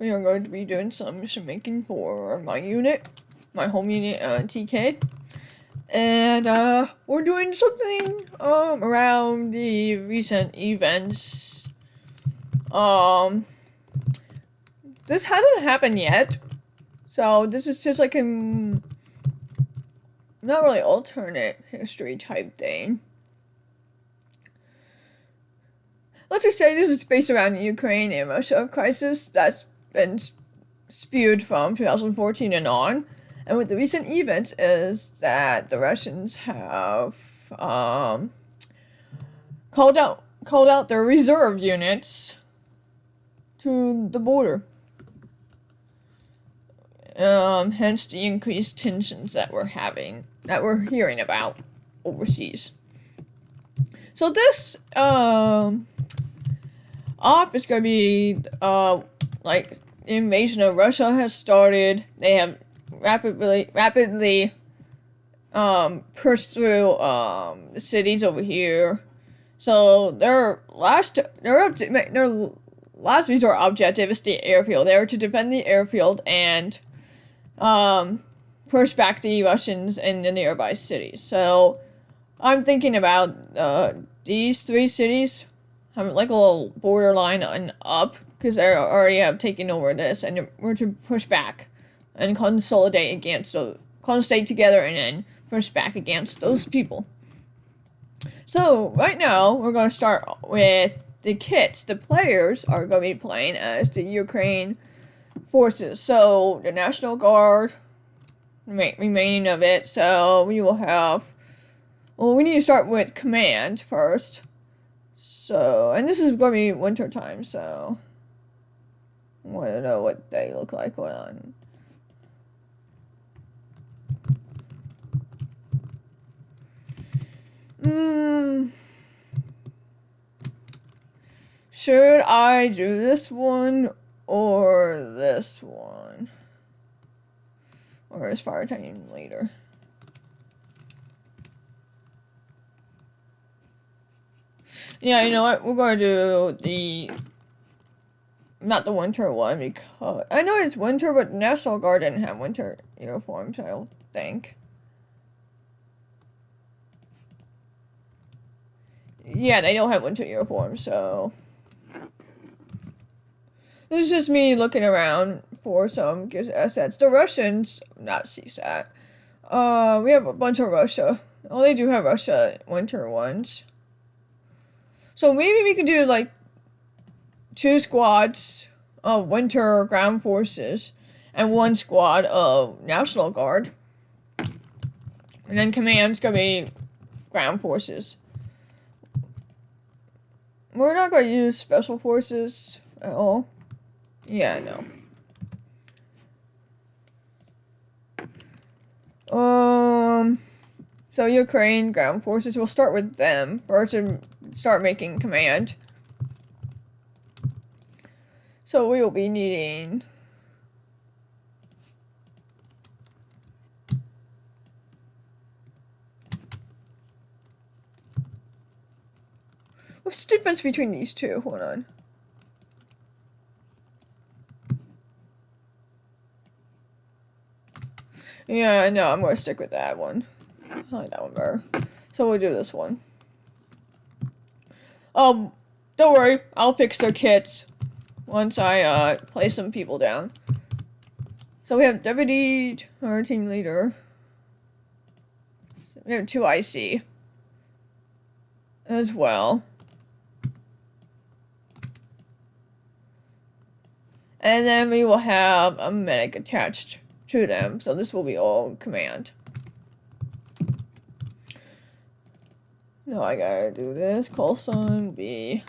we are going to be doing some mission making for my unit, my home unit, TK. And, we're doing something, around the recent events. This hasn't happened yet. So, this is just like a, not really alternate history type thing. Let's just say this is based around the Ukraine and Russia crisis that's been spewed from 2014 and on. And with the recent events is that the Russians have called out their reserve units to the border. Hence the increased tensions that we're hearing about overseas. So this op is gonna be like the invasion of Russia has started. They have rapidly pushed through the cities over here. So their last resort objective is the airfield. They are to defend the airfield and push back the Russians in the nearby cities. So I'm thinking about these three cities have like a little borderline and up because they already have taken over this, and we're to push back and consolidate together and then push back against those people. So right now we're going to start with the kits. The players are going to be playing as the Ukraine forces. So the National Guard, remaining of it. So we will have. Well, we need to start with command first. So, and this is going to be winter time, so I want to know what they look like. Hold on. Should I do this one or this one? Or is fire time later? Yeah, you know what? We're going to do not the winter one, because I know it's winter, but National Guard didn't have winter uniforms, I don't think. Yeah, they don't have winter uniforms, so this is just me looking around for some assets. The Russians, not CSAT. We have a bunch of Russia. Oh, they do have Russia winter ones. So maybe we can do like 2 squads of winter ground forces and 1 squad of National Guard. And then command's gonna be ground forces. We're not gonna use special forces at all. Yeah, no. So Ukraine ground forces, we'll start with them first and start making command. So we will be needing what's the difference between these two? Hold on. Yeah, no, I'm gonna stick with that one. I like that one better. So we'll do this one. Don't worry, I'll fix their kits once I place some people down. So we have deputy, our team leader. We have 2 IC as well. And then we will have a medic attached to them. So this will be all command. Now I gotta do this. Call sign B.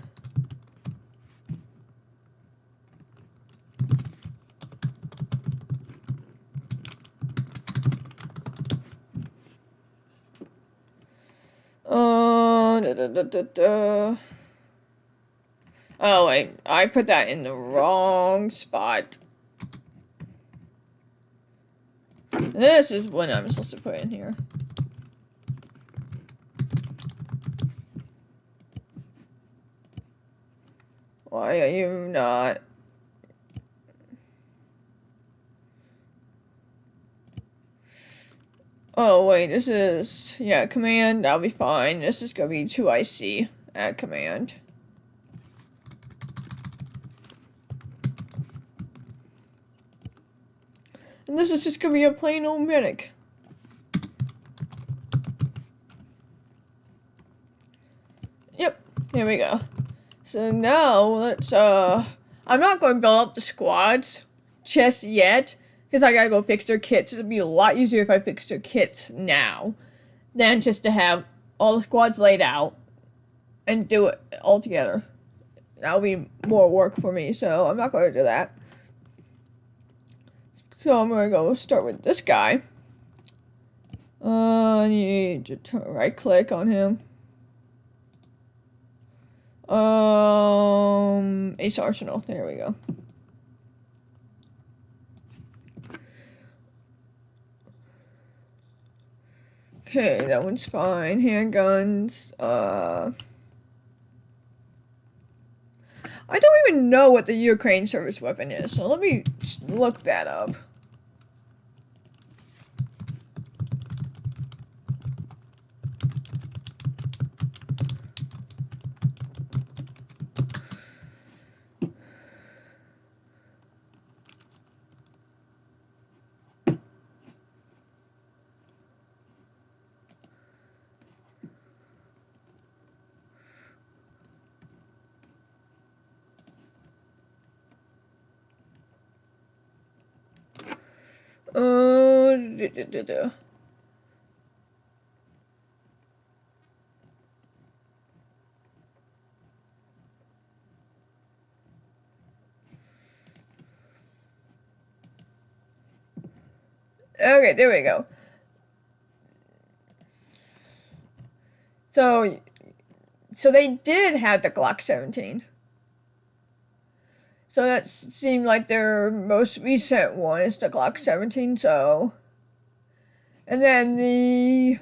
Oh wait, I put that in the wrong spot. This is what I'm supposed to put in here. Why are you not? Oh, wait, this is, yeah, command, that'll be fine. This is gonna be 2IC at command. And this is just gonna be a plain old medic. Yep, here we go. So now, let's, I'm not going to build up the squads just yet, because I gotta go fix their kits. It'd be a lot easier if I fix their kits now, than just to have all the squads laid out, and do it all together. That'll be more work for me, so I'm not going to do that. So I'm going to go start with this guy. I need to right click on him. Ace Arsenal, there we go. Okay, that one's fine. Handguns, I don't even know what the Ukraine service weapon is, so let me look that up. Okay, there we go. So they did have the Glock 17. So that seemed like their most recent one is the Glock 17, so... And then the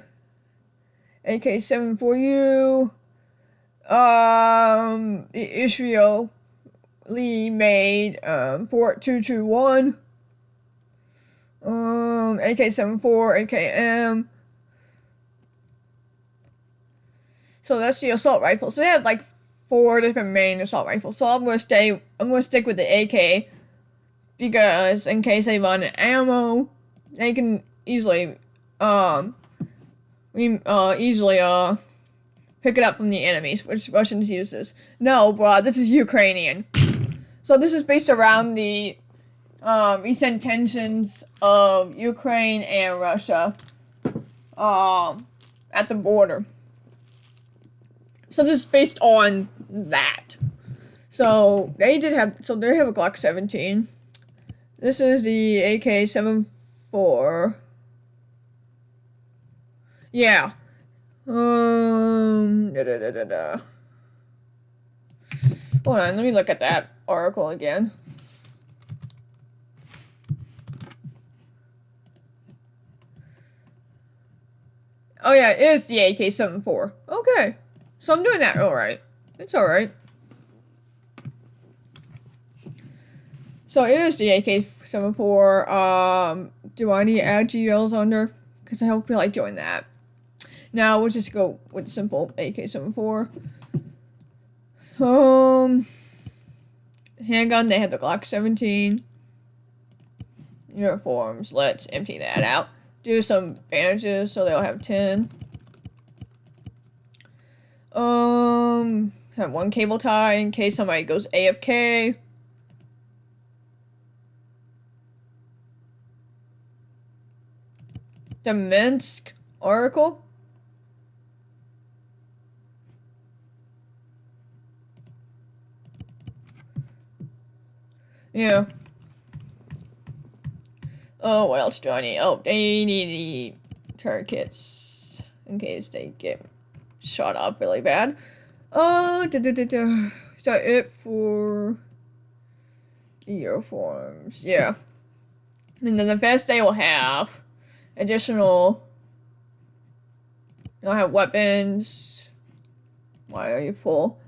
AK-74U, the Israel Lee made, Fort 221, AK-74, AKM. So that's the assault rifle. So they have like 4 different main assault rifles. So I'm gonna stick with the AK because in case they run ammo, they can easily pick it up from the enemies, which Russians use this. No, bruh, this is Ukrainian. So this is based around the recent tensions of Ukraine and Russia at the border. So this is based on that. So they have a Glock 17. This is the AK-74. Yeah. Hold on, let me look at that article again. Oh yeah, it is the AK-74. Okay. So I'm doing that alright. It's alright. So it is the AK-74. Do I need to add GLs under? Because I don't feel like doing that. Now we'll just go with the simple AK-74. Handgun, they have the Glock 17. Uniforms, let's empty that out. Do some bandages so they'll have 10. Have 1 cable tie in case somebody goes AFK. The Minsk Oracle. Yeah. Oh, what else do I need? Oh, they need the tourniquets in case they get shot up really bad. Oh, Is that it for the uniforms? Yeah. And then the first day will have additional. You'll have weapons. Why are you full?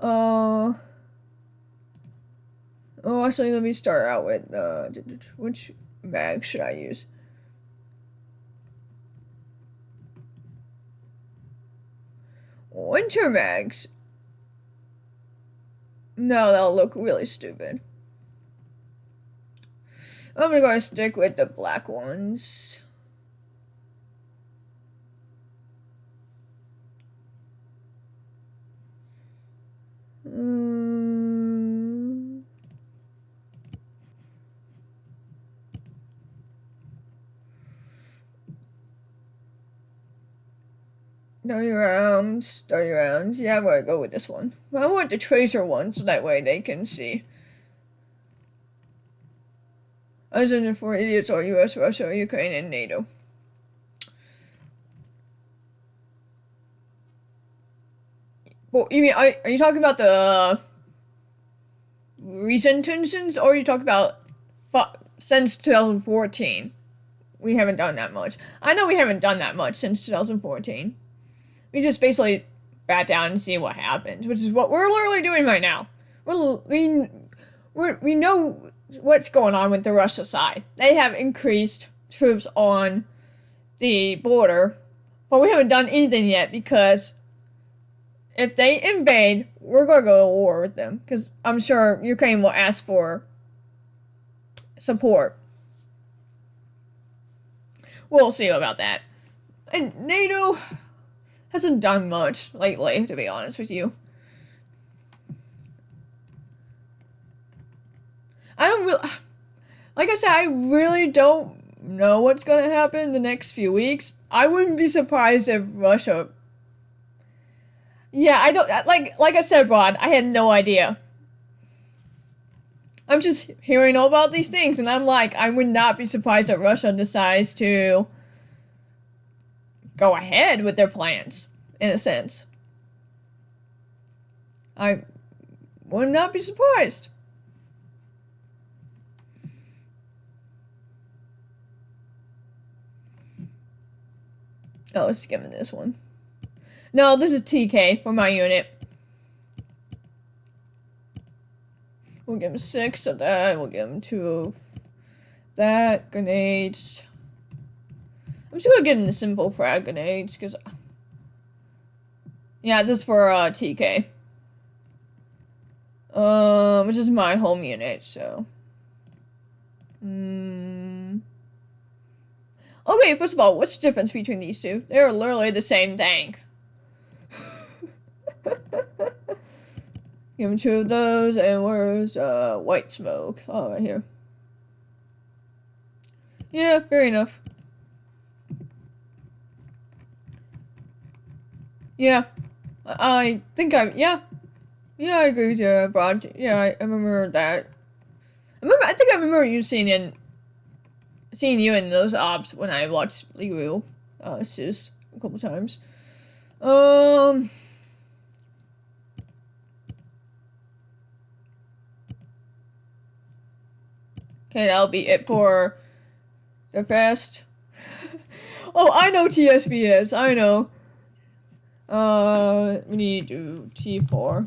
Oh, actually, let me start out with which bag should I use? Winter mags. No, that'll look really stupid. I'm gonna go and stick with the black ones. Dirty rounds, dirty rounds. Yeah, I'm gonna go with this one. I want the tracer one so that way they can see. As in for idiots are US, Russia, Ukraine, and NATO. Well, you mean, are you talking about the recent tensions, or are you talking about since 2014? We haven't done that much. I know we haven't done that much since 2014. We just basically bat down and see what happens, which is what we're literally doing right now. We know what's going on with the Russia side. They have increased troops on the border, but we haven't done anything yet because if they invade, we're going to go to war with them because I'm sure Ukraine will ask for support. We'll see about that. And NATO hasn't done much lately, to be honest with you. Like I said, I really don't know what's gonna happen in the next few weeks. I wouldn't be surprised if Russia... Yeah, I don't... Like I said, Rod, I had no idea. I'm just hearing all about these things, and I'm like, I would not be surprised if Russia decides to go ahead with their plans, in a sense. I would not be surprised. Oh, let's skip this one. No, this is TK for my unit. We'll give him 6 of that. We'll give him 2 of that. Grenades. I'm just gonna give him the simple frag grenades, because... Yeah, this is for TK. Which is my home unit, so... Okay, first of all, what's the difference between these two? They're literally the same thing. Give him 2 of those, and where's white smoke? Oh, right here. Yeah, fair enough. Yeah, I think yeah, I agree with you, Brad. Yeah, I remember that. I think I remember you seeing you in those ops when I watched Liu, Sis a couple times. Okay, that'll be it for the fest. Oh, I know TSBS, I know. We need to do T4.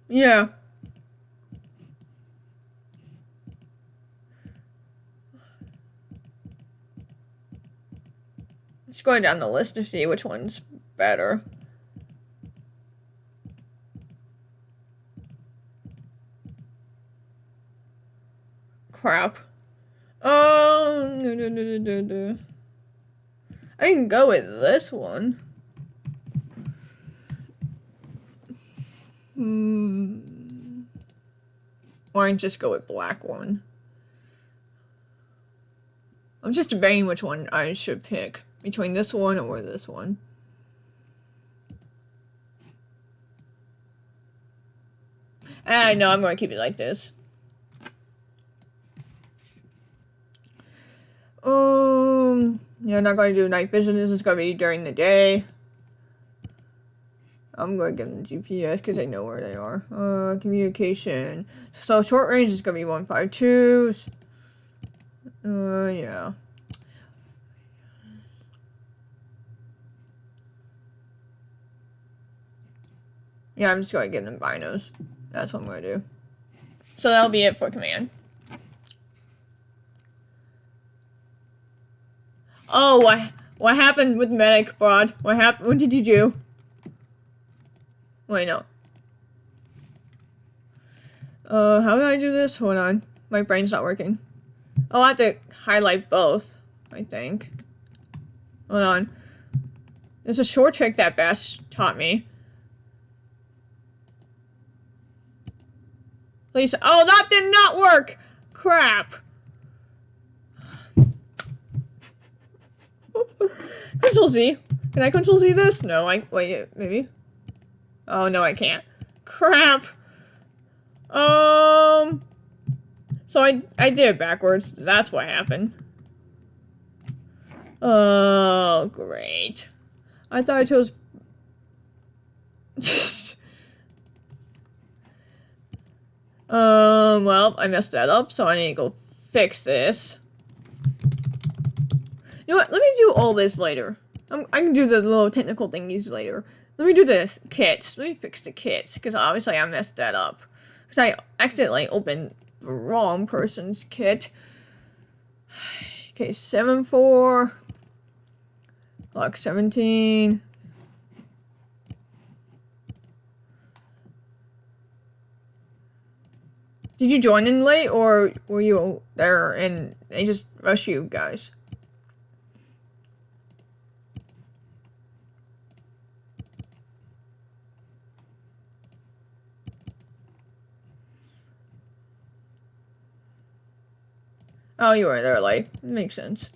Yeah. Just going down the list to see which one's better. Crap. No. I can go with this one. Or I can just go with black one. I'm just debating which one I should pick. Between this one or this one. I know, I'm going to keep it like this. Yeah, I'm not going to do night vision. This is going to be during the day. I'm going to give them the GPS because I know where they are. Communication. So short range is going to be 152s. Yeah. Yeah, I'm just going to give them binos. That's what I'm going to do. So that'll be it for command. Oh, What happened with medic, Broad? What happened? What did you do? Wait, no. How do I do this? Hold on. My brain's not working. I'll have to highlight both, I think. Hold on. There's a short trick that Bash taught me. Please. Oh, that did not work! Crap. Control Z. Can I Control Z this? No, wait, maybe. Oh, no, I can't. Crap. So I did it backwards. That's what happened. Oh, great. I thought I chose... well, I messed that up, so I need to go fix this. You know what? Let me do all this later. I can do the little technical thingies later. Let me do the kits. Let me fix the kits, because obviously I messed that up. Because I accidentally opened the wrong person's kit. Okay, 7-4. Block 17. Did you join in late, or were you there and they just rushed you guys? Oh, you were there late. Makes sense.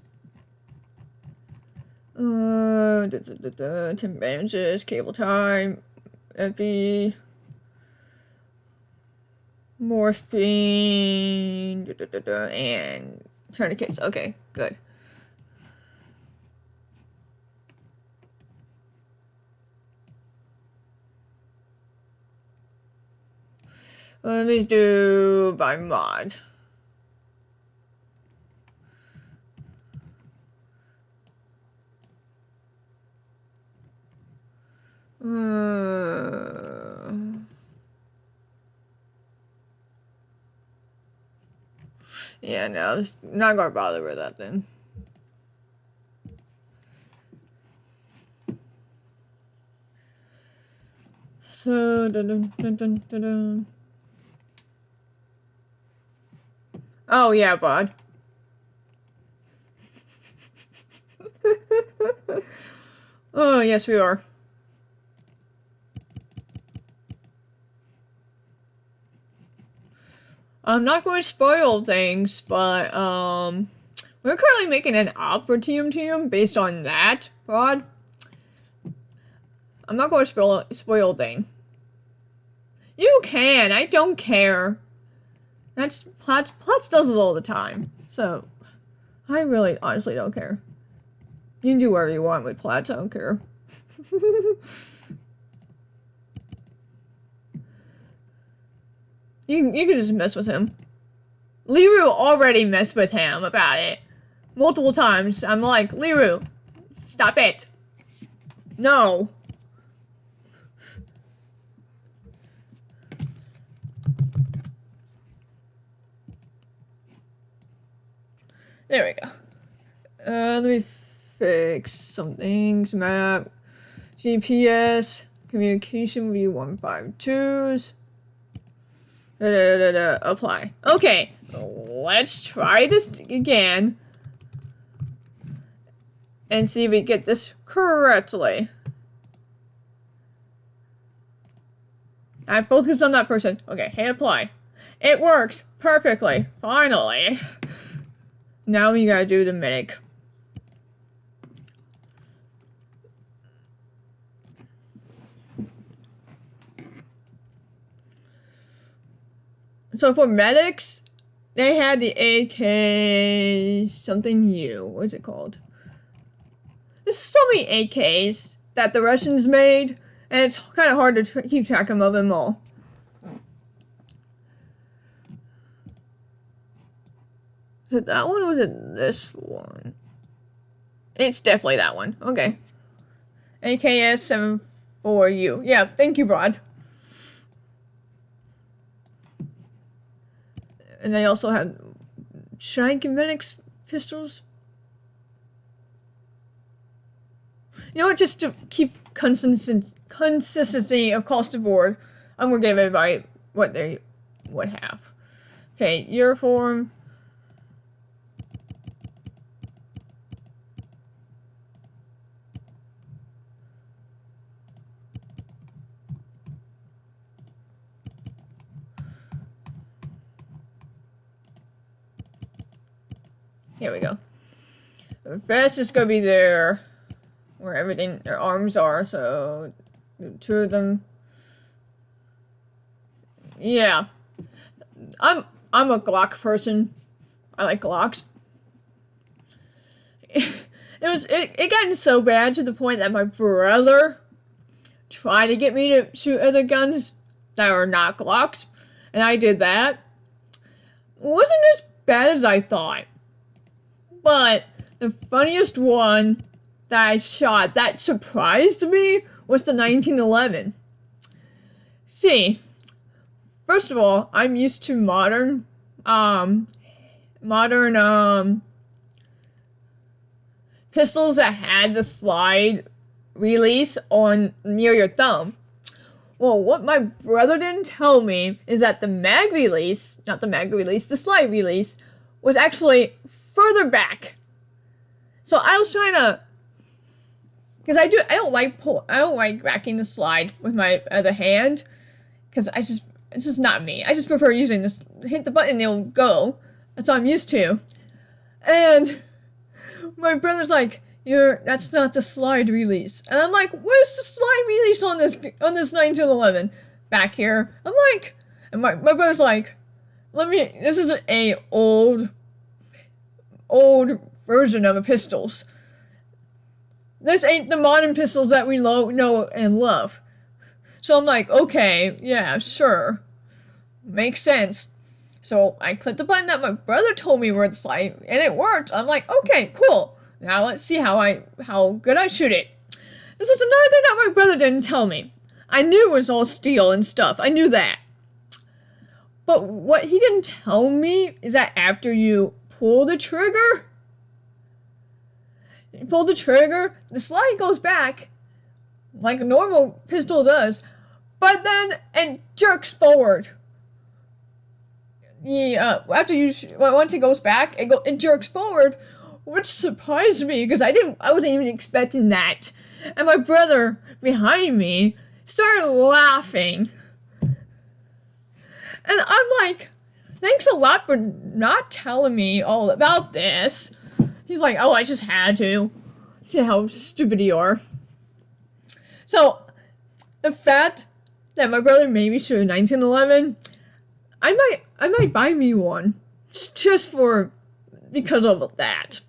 10 bandages, cable time, epi, morphine, and tourniquets. Okay, good. Let me do by mod. Yeah, no, I'm not gonna bother with that then. So, oh yeah, bud. Oh, yes, we are. I'm not going to spoil things, but, we're currently making an op for TM based on that, Rod. I'm not going to spoil thing. You can, I don't care. That's, Platts does it all the time, so, I really, honestly don't care. You can do whatever you want with Platts, I don't care. You can just mess with him. Liru already messed with him about it. Multiple times. I'm like, Liru, stop it. No. There we go. Let me fix some things. Map. GPS. Communication V152s. Apply. Okay, let's try this again. And see if we get this correctly. I focused on that person. Okay, hit apply. It works perfectly. Finally. Now we gotta do the medic. So for medics, they had the AK something U. What is it called? There's so many AKs that the Russians made, and it's kind of hard to keep track of them all. Is it that one or is it this one? It's definitely that one. Okay. AKS 74U. Yeah, thank you, Brad. And they also have gigantic pistols. You know what? Just to keep consistency across the board, I'm gonna give everybody what they would have. Okay, uniform. Here we go. The vest is gonna be there, where everything, their arms are, so 2 of them. Yeah. I'm a Glock person. I like Glocks. It got so bad to the point that my brother tried to get me to shoot other guns that are not Glocks, and I did that. It wasn't as bad as I thought. But the funniest one that I shot that surprised me was the 1911. See, first of all, I'm used to modern pistols that had the slide release on near your thumb. Well, what my brother didn't tell me is that the mag release, not the mag release, the slide release, was actually further back. So I was trying to, because I don't like racking the slide with my other hand, because it's just not me. I just prefer using this, hit the button and it'll go. That's what I'm used to. And my brother's like, that's not the slide release. And I'm like, where's the slide release on this 1911? Back here. I'm like, and my brother's like, this is a old version of a pistols. This ain't the modern pistols that we know and love. So I'm like, okay, yeah, sure. Makes sense. So I clicked the button that my brother told me where the slide, and it worked. I'm like, okay, cool. Now let's see how good I shoot it. This is another thing that my brother didn't tell me. I knew it was all steel and stuff. I knew that. But what he didn't tell me is that after you pull the trigger, the slide goes back like a normal pistol does, but then it jerks forward. Yeah, once it goes back, it jerks forward, which surprised me because I wasn't even expecting that. And my brother behind me started laughing. And I'm like, thanks a lot for not telling me all about this. He's like, oh, I just had to. See how stupid you are. So, the fact that my brother made me shoot a 1911, I might buy me one. Just because of that.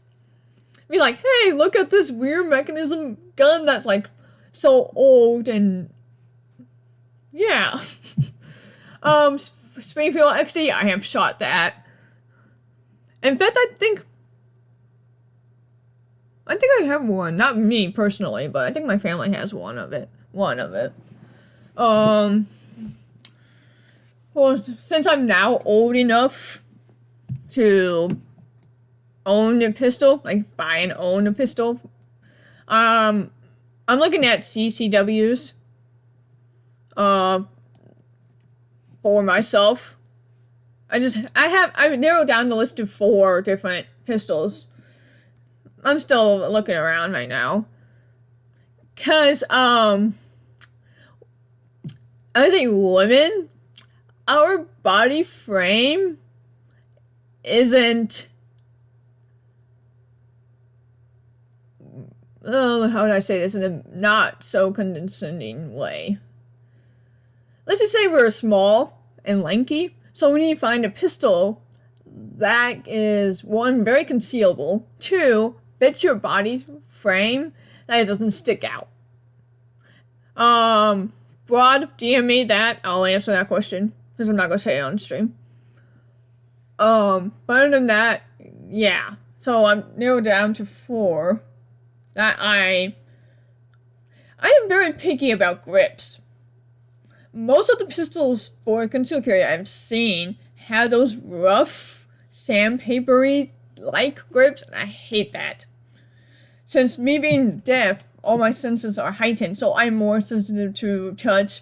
Be like, hey, look at this weird mechanism gun that's like so old and yeah. Springfield XD, I have shot that. In fact, I think I have one. Not me personally, but I think my family has one of it. Well, since I'm now old enough to own a pistol, like buy and own a pistol, I'm looking at CCWs for myself. I've narrowed down the list of 4 different pistols. I'm still looking around right now. Cause as a woman, our body frame isn't how would I say this in a not so condescending way? Let's just say we're small and lanky, so we need to find a pistol that is, 1, very concealable, 2, fits your body frame, that it doesn't stick out. Broad, DM me that, I'll answer that question, because I'm not going to say it on stream. But other than that, yeah. So I'm narrowed down to 4 that I am very picky about grips. Most of the pistols for concealed carry I've seen have those rough, sandpapery like grips, and I hate that. Since me being deaf, all my senses are heightened, so I'm more sensitive to touch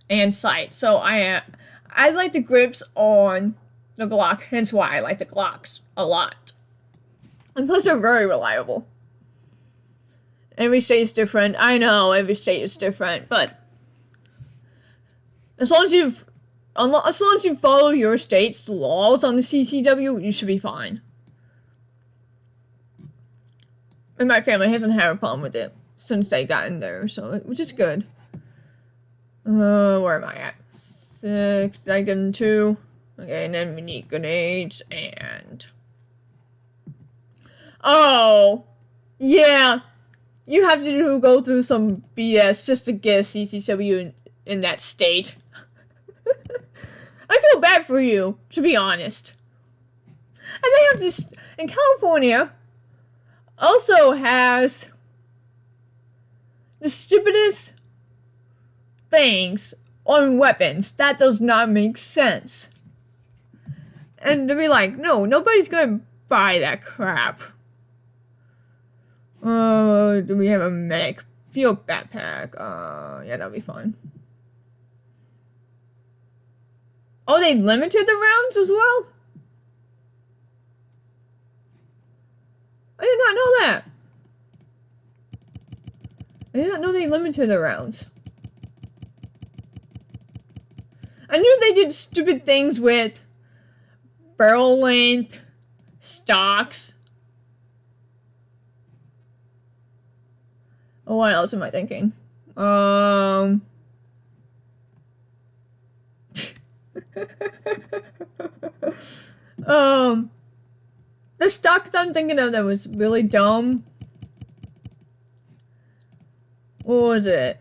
and sight. So I like the grips on the Glock, hence why I like the Glocks a lot. And plus they're very reliable. Every state is different. I know every state is different, but as long as you follow your state's laws on the CCW, you should be fine. And my family hasn't had a problem with it since they got in there, so which is good. Where am I at? 6, I give them 2. Okay, and then we need grenades and... Oh! Yeah! You have to go through some BS just to get a CCW in that state. I feel bad for you, to be honest. And they have this... In California, also has the stupidest things on weapons. That does not make sense. And to be like, no, nobody's gonna buy that crap. Oh, do we have a medic? Field backpack. Yeah, that'll be fun. Oh, they limited the rounds as well? I did not know that. I did not know they limited the rounds. I knew they did stupid things with barrel length, stocks. Oh, what else am I thinking? The stock that I'm thinking of that was really dumb. What was it?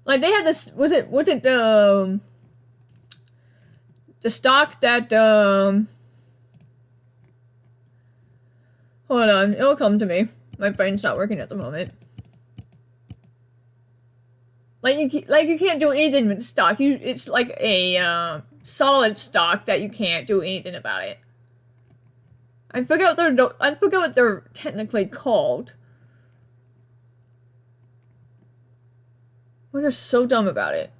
Like they had this, was it the stock that, hold on, it'll come to me. My brain's not working at the moment. Like you can't do anything with the stock. It's like a, solid stock that you can't do anything about it. I forget what they're technically called. We're just so dumb about it.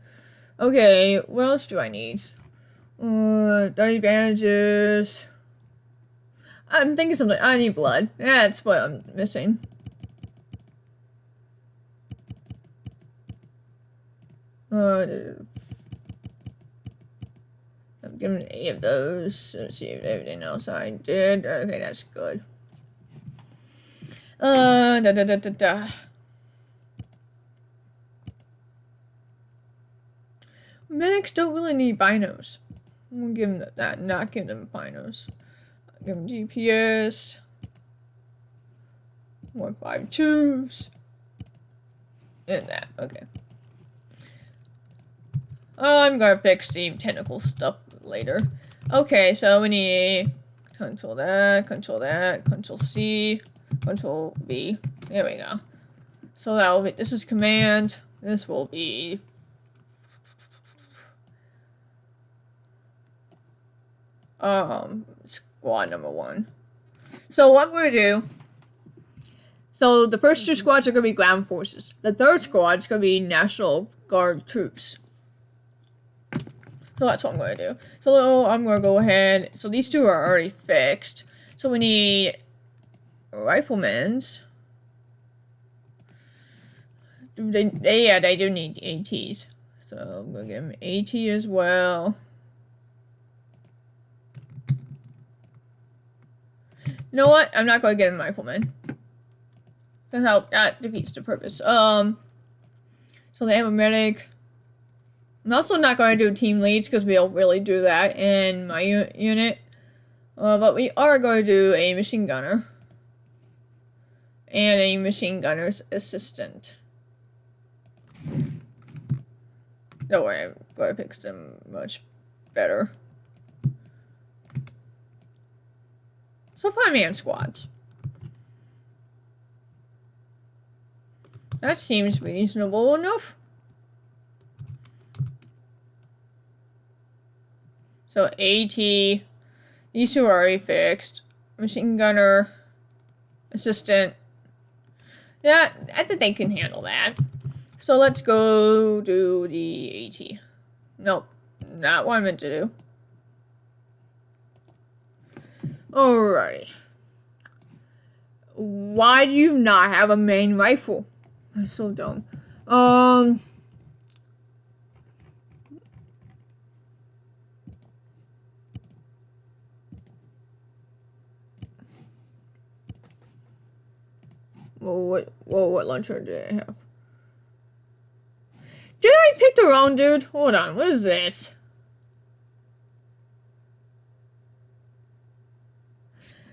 Okay, what else do I need? 30 bandages. I'm thinking something. I need blood. That's what I'm missing. I'm giving 8 of those. Let's see if everything else I did. Okay, that's good. Medics don't really need binos. I'm gonna give them that, not give them binos. I'll give them GPS. 152s. And that, okay. I'm gonna fix the technical stuff later. Okay, so we need control that, control C, control B. There we go. So that will be, this is command, this will be squad number 1. So what I'm gonna do, so the first 2 squads are gonna be ground forces. The 3rd squad is gonna be National Guard troops. So that's what I'm going to do. So I'm going to go ahead. So these 2 are already fixed. So we need riflemen's. They do need ATs. So I'm going to give them AT as well. You know what? I'm not going to get them riflemen. That defeats the purpose. So they have a medic. I'm also not going to do team leads because we don't really do that in my unit. But we are going to do a machine gunner. And a machine gunner's assistant. Don't worry, I'm going to fix them much better. So 5-man squads. That seems reasonable enough. So AT, these 2 are already fixed. Machine gunner, assistant. Yeah, I think they can handle that. So let's go do the AT. Nope, not what I meant to do. Alrighty. Why do you not have a main rifle? I'm so dumb. What launcher did I have? Did I pick the wrong dude? Hold on, what is this?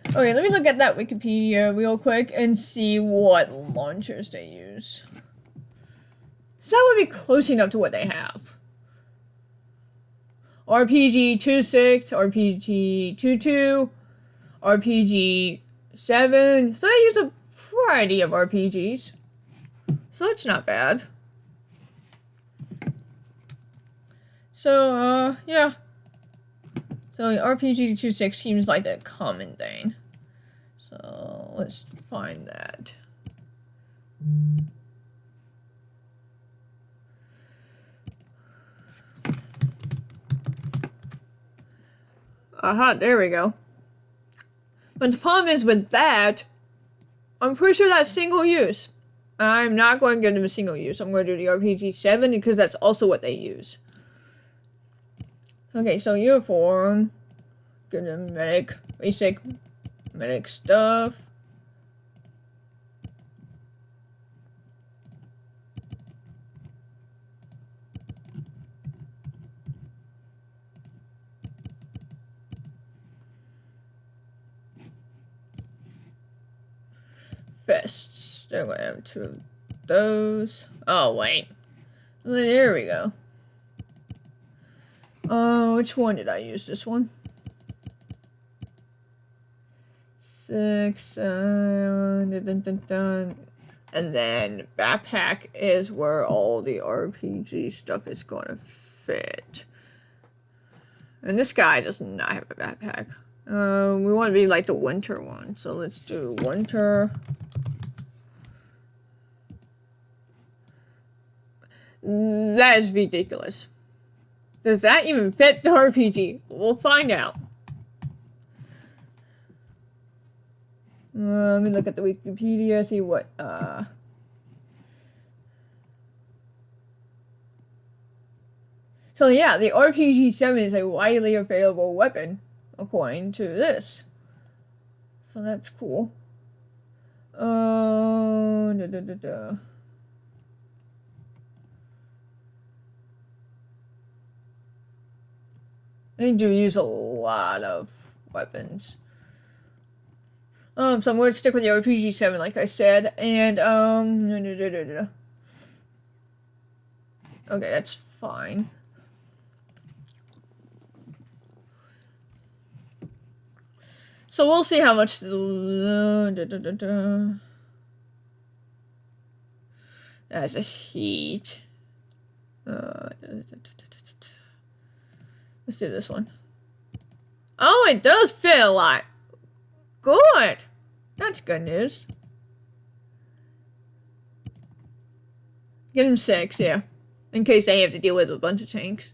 Okay, let me look at that Wikipedia real quick and see what launchers they use. So that would be close enough to what they have. RPG 2.6, RPG 2.2, RPG 7. So they use a variety of RPGs. So that's not bad. So, yeah. So RPG 2.6 seems like the common thing. So let's find that. Aha, there we go. But the problem is with that, I'm pretty sure that's single use. I'm not going to give them a single use. I'm going to do the RPG 7 because that's also what they use. Okay, so uniform. Good medic. Basic medic stuff. Vests. They're going to have 2 of those. Oh, wait. There we go. Which one did I use? This one? 6, dun, dun, dun, dun. And then backpack is where all the RPG stuff is going to fit. And this guy does not have a backpack. We want to be like the winter one. So let's do winter. That is ridiculous. Does that even fit the RPG? We'll find out. Let me look at the Wikipedia, see what, So yeah, the RPG-7 is a widely available weapon, according to this. So that's cool. They do use a lot of weapons. So I'm going to stick with the RPG-7, like I said, and, okay, that's fine. So we'll see how much that's a heat. Let's do this one. Oh, it does fit a lot. Good. That's good news. Get him 6, yeah. In case they have to deal with a bunch of tanks.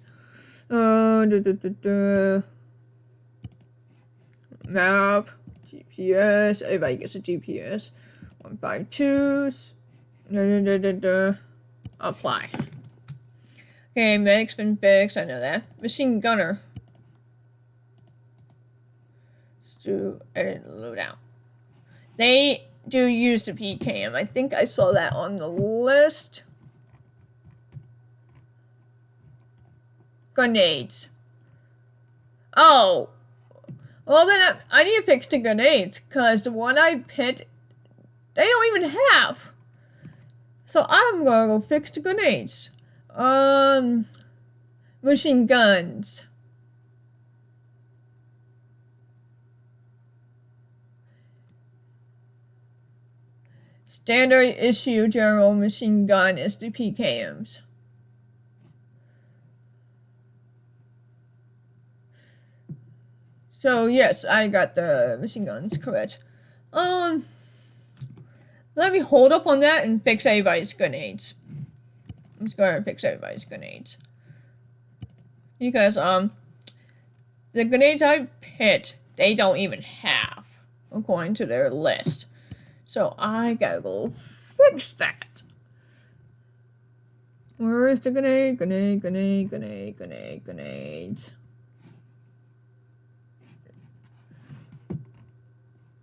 Map. GPS. Everybody gets a GPS. 152s. Apply. Okay, medic's been fixed. I know that. Machine gunner. Let's do edit loadout. They do use the PKM. I think I saw that on the list. Grenades. Oh. Well, then I need to fix the grenades, because the one I picked, they don't even have. So I'm gonna go fix the grenades. Machine guns. Standard issue general machine gun is the PKMs. So yes, I got the machine guns correct. Let me hold up on that and fix everybody's grenades. I'm just gonna fix everybody's grenades. Because, the grenades I picked, they don't even have, according to their list. So I gotta go fix that. Where is the grenade? Grenades.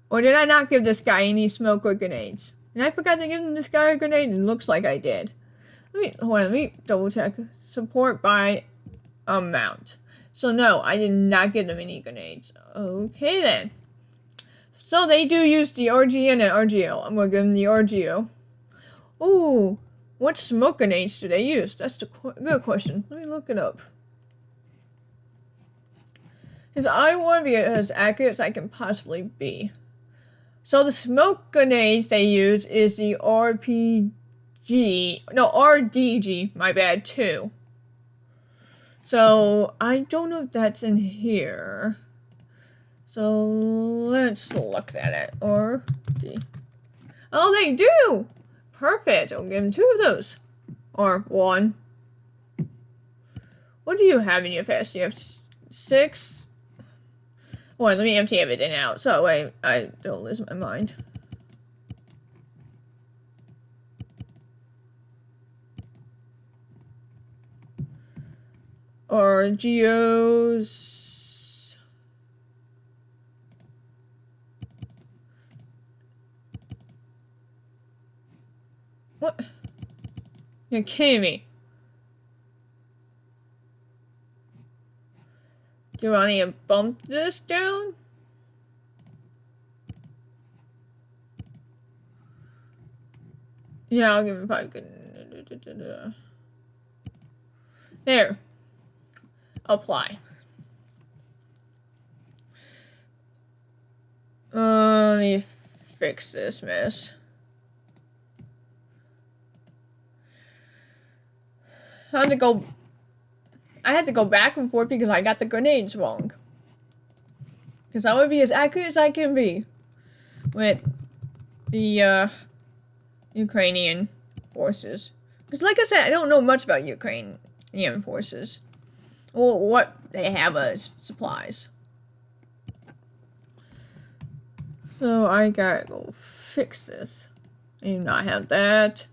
Or did I not give this guy any smoke or grenades? And I forgot to give this guy a grenade, and it looks like I did. Let me double check. Support by amount. So no, I did not give them any grenades. Okay then. So they do use the RGN and RGO. I'm gonna give them the RGO. Ooh, what smoke grenades do they use? That's the good question. Let me look it up. Because I want to be as accurate as I can possibly be. So the smoke grenades they use is the RDG, my bad, 2. So I don't know if that's in here. So let's look that at RD. Oh, they do! Perfect. I'll give them 2 of those. Or 1. What do you have in your fast? You have 6. Well, let me empty everything out so I don't lose my mind. Or Geos. What? You're kidding me. Do I need to bump this down? Yeah, I'll give him 5 good. There. Apply. Let me fix this mess. I had to go back and forth because I got the grenades wrong. Because I want to be as accurate as I can be with the Ukrainian forces. Because like I said, I don't know much about Ukrainian forces. Or what they have as supplies. So I gotta go fix this. I do not have that.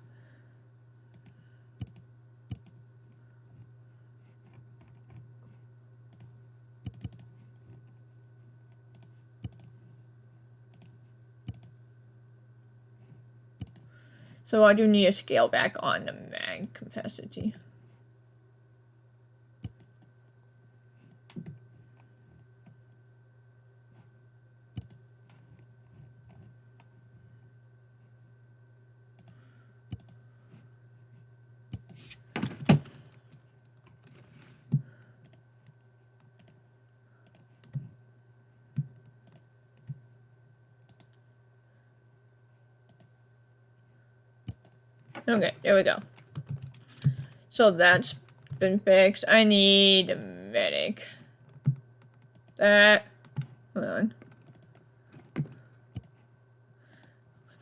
So I do need to scale back on the mag capacity. Okay, there we go. So that's been fixed. I need a medic. Hold on. I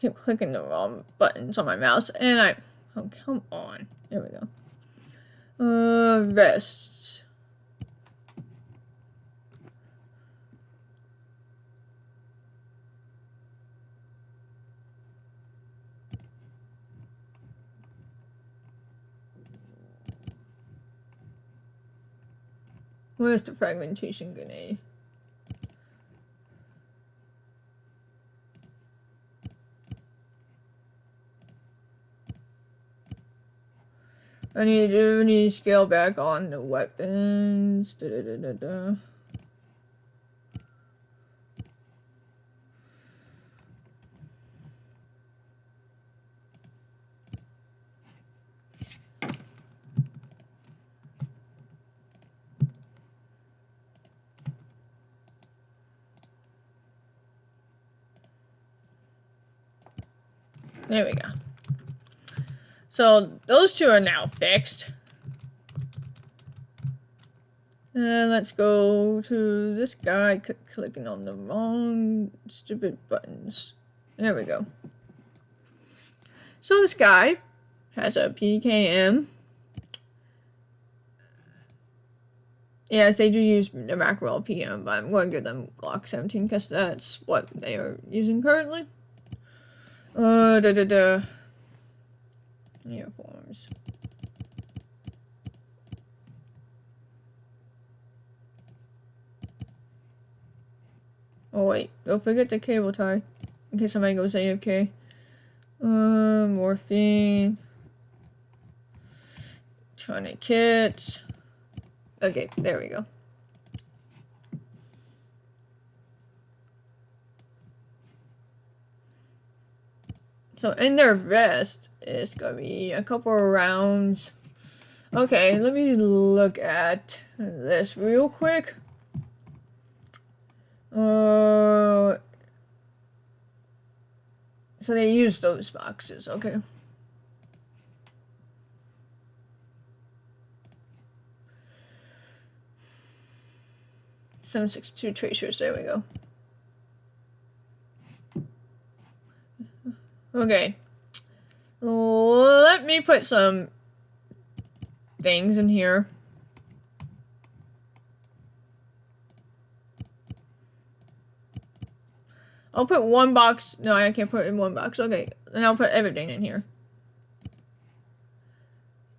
keep clicking the wrong buttons on my mouse, and oh, come on. There we go. Vests. Where's the fragmentation grenade? I need to scale back on the weapons. There we go. So those 2 are now fixed. And let's go to this guy. Clicking on the wrong stupid buttons. There we go. So this guy has a PKM. Yes, they do use the Mackerel PM, but I'm going to give them Glock 17 because that's what they are using currently. Uniforms. Oh wait, don't forget the cable tie in case somebody goes AFK. Morphine. Tourniquets. Okay, there we go. So in their vest is gonna be a couple of rounds. Okay, let me look at this real quick. So they use those boxes, okay. .762 tracers, there we go. Okay. Let me put some things in here. I'll put one box. No, I can't put it in one box. Okay, then I'll put everything in here.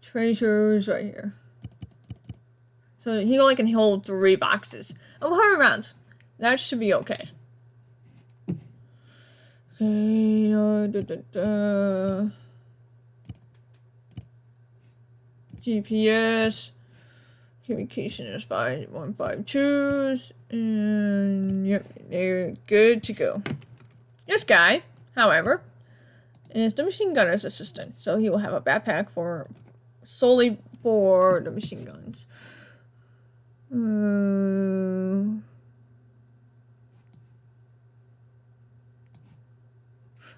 Tracers right here. So he only can hold 3 boxes of 100 rounds. That should be okay. Okay, GPS. Communication is 5152s. And yep, they're good to go. This guy, however, is the machine gunner's assistant. So he will have a backpack for solely for the machine guns. No,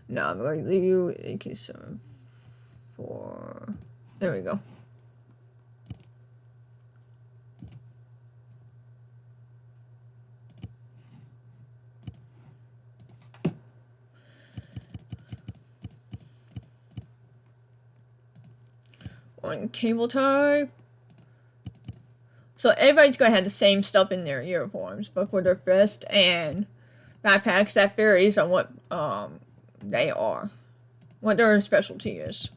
I'm going to leave you AK-74. There we go. One cable tie. So everybody's going to have the same stuff in their uniforms, but for their vest and backpacks, that varies on what they are, what their specialty is.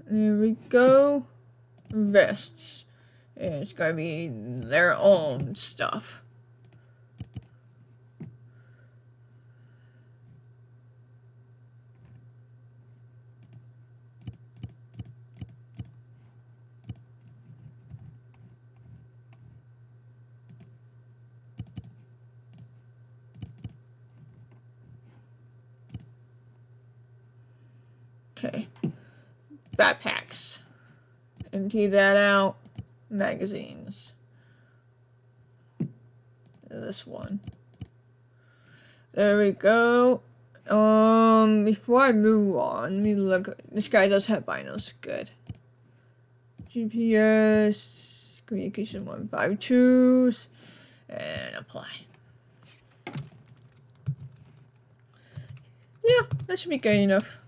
There we go. Vests. It's going to be their own stuff. Okay. Backpacks. Empty that out. Magazines. This one. There we go. Before I move on, let me look. This guy does have binos. Good. GPS. Communication 152s. And apply. Yeah, that should be good enough.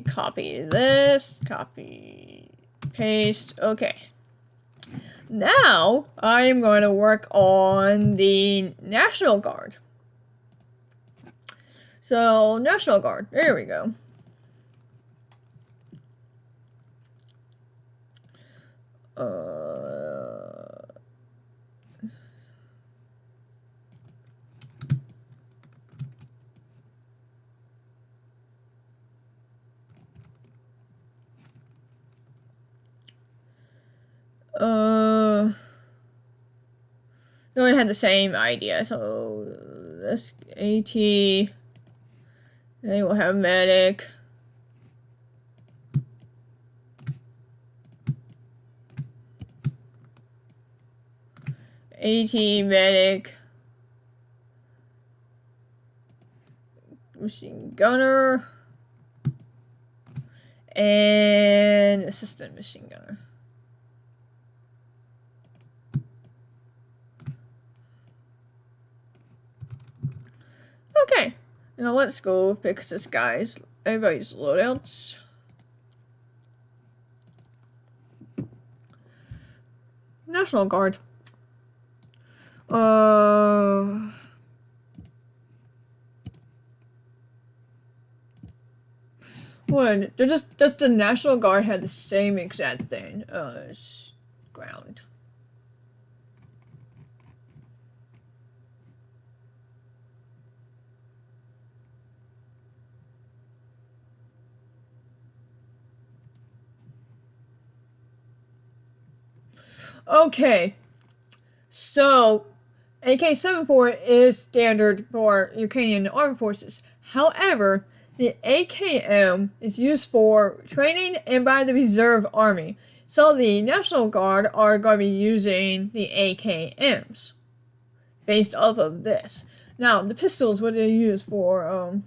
Copy this, copy, paste, okay. Now, I am going to work on the National Guard. So, National Guard, there we go. We had the same idea, so this AT, they will have medic. AT, medic, machine gunner, and assistant machine gunner. Okay, Now let's go fix this guy's everybody's loadouts. National Guard. What? Does the National Guard have the same exact thing as ground? Okay, so AK-74 is standard for Ukrainian armed forces. However, the AKM is used for training and by the reserve army. So the National Guard are going to be using the AKMs based off of this. Now, the pistols, what do they use for,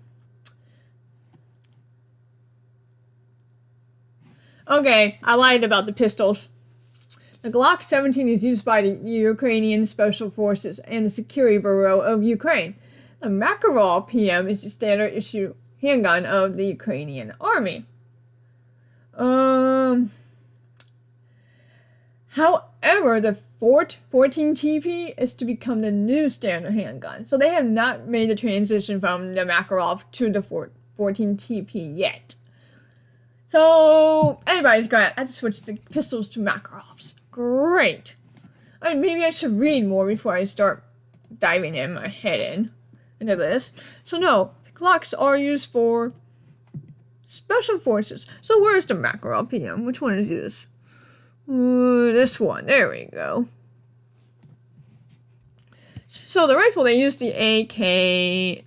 Okay, I lied about the pistols. The Glock 17 is used by the Ukrainian Special Forces and the Security Bureau of Ukraine. The Makarov PM is the standard issue handgun of the Ukrainian army. However, the 14 TP is to become the new standard handgun. So they have not made the transition from the Makarov to the 14 TP yet. So everybody's going to have to switch the pistols to Makarovs. Great. I mean, maybe I should read more before I start diving in my head into this. So no, Glocks are used for special forces. So where's the Makarov PM? Which one is this? This one. There we go. So the rifle, they use the AKM.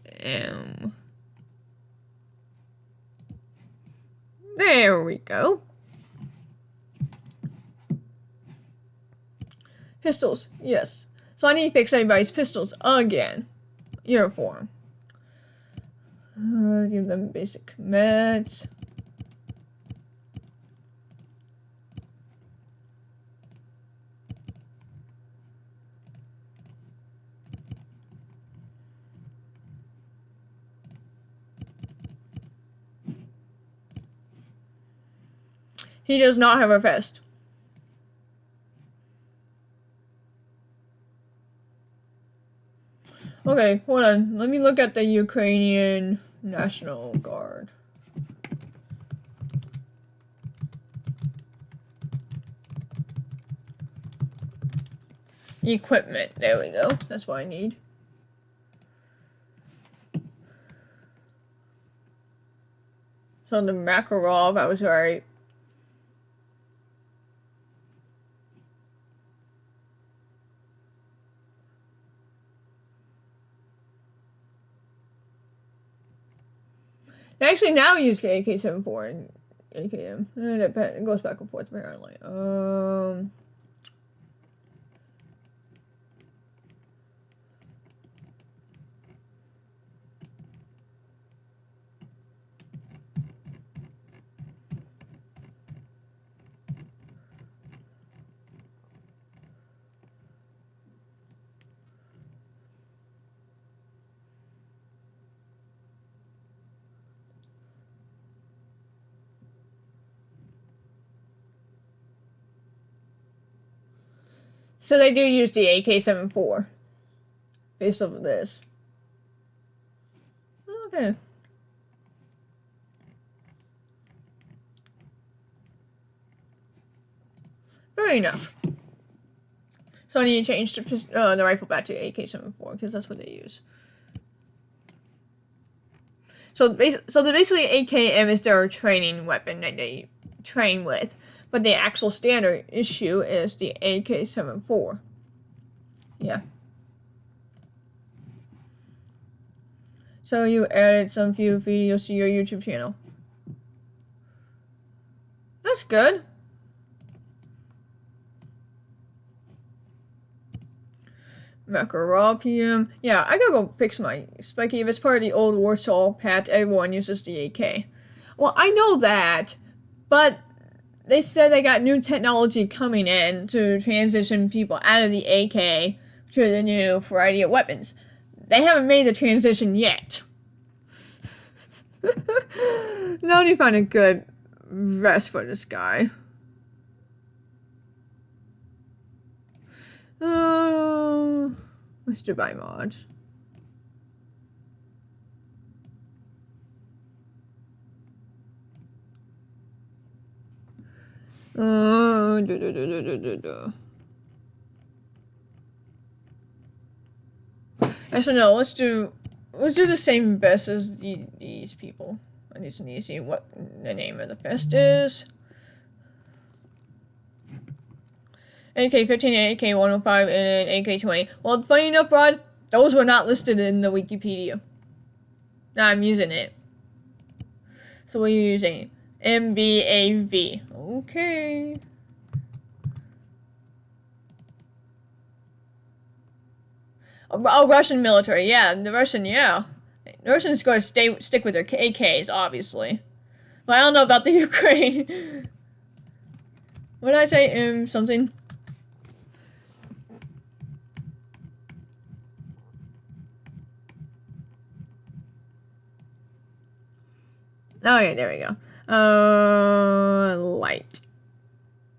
There we go. Pistols, yes. So I need to fix everybody's pistols again. Uniform. Give them basic meds. He does not have a vest. Okay, hold on. Let me look at the Ukrainian National Guard. Equipment. There we go. That's what I need. So the Makarov, I was right. They actually now use the AK-74 and AKM. And it goes back and forth apparently. So they do use the AK-74 based off of this. Okay. Fair enough. So I need to change the rifle back to AK-74 because that's what they use. So basically AKM is their training weapon that they train with. But the actual standard issue is the AK-74. Yeah. So you added some few videos to your YouTube channel. That's good. Makarov PM. Yeah, I gotta go fix my spiky. If it's part of the old Warsaw Pact, everyone uses the AK. Well, I know that, but they said they got new technology coming in to transition people out of the AK to the new variety of weapons. They haven't made the transition yet. Now I need to find a good vest for this guy. Let's do buy mods. Actually, no. Let's do the same vest as these people. I just need to see what the name of the vest is. AK-15, AK-105, and AK-20. Well, funny enough, Rod, those were not listed in the Wikipedia. Now I'm using it. So what are you using? MBAV. Okay. Oh, Russian military. Yeah, the Russian, yeah. The Russians going to stick with their AKs, obviously. But I don't know about the Ukraine. What did I say? Something? Oh, yeah, there we go. Light.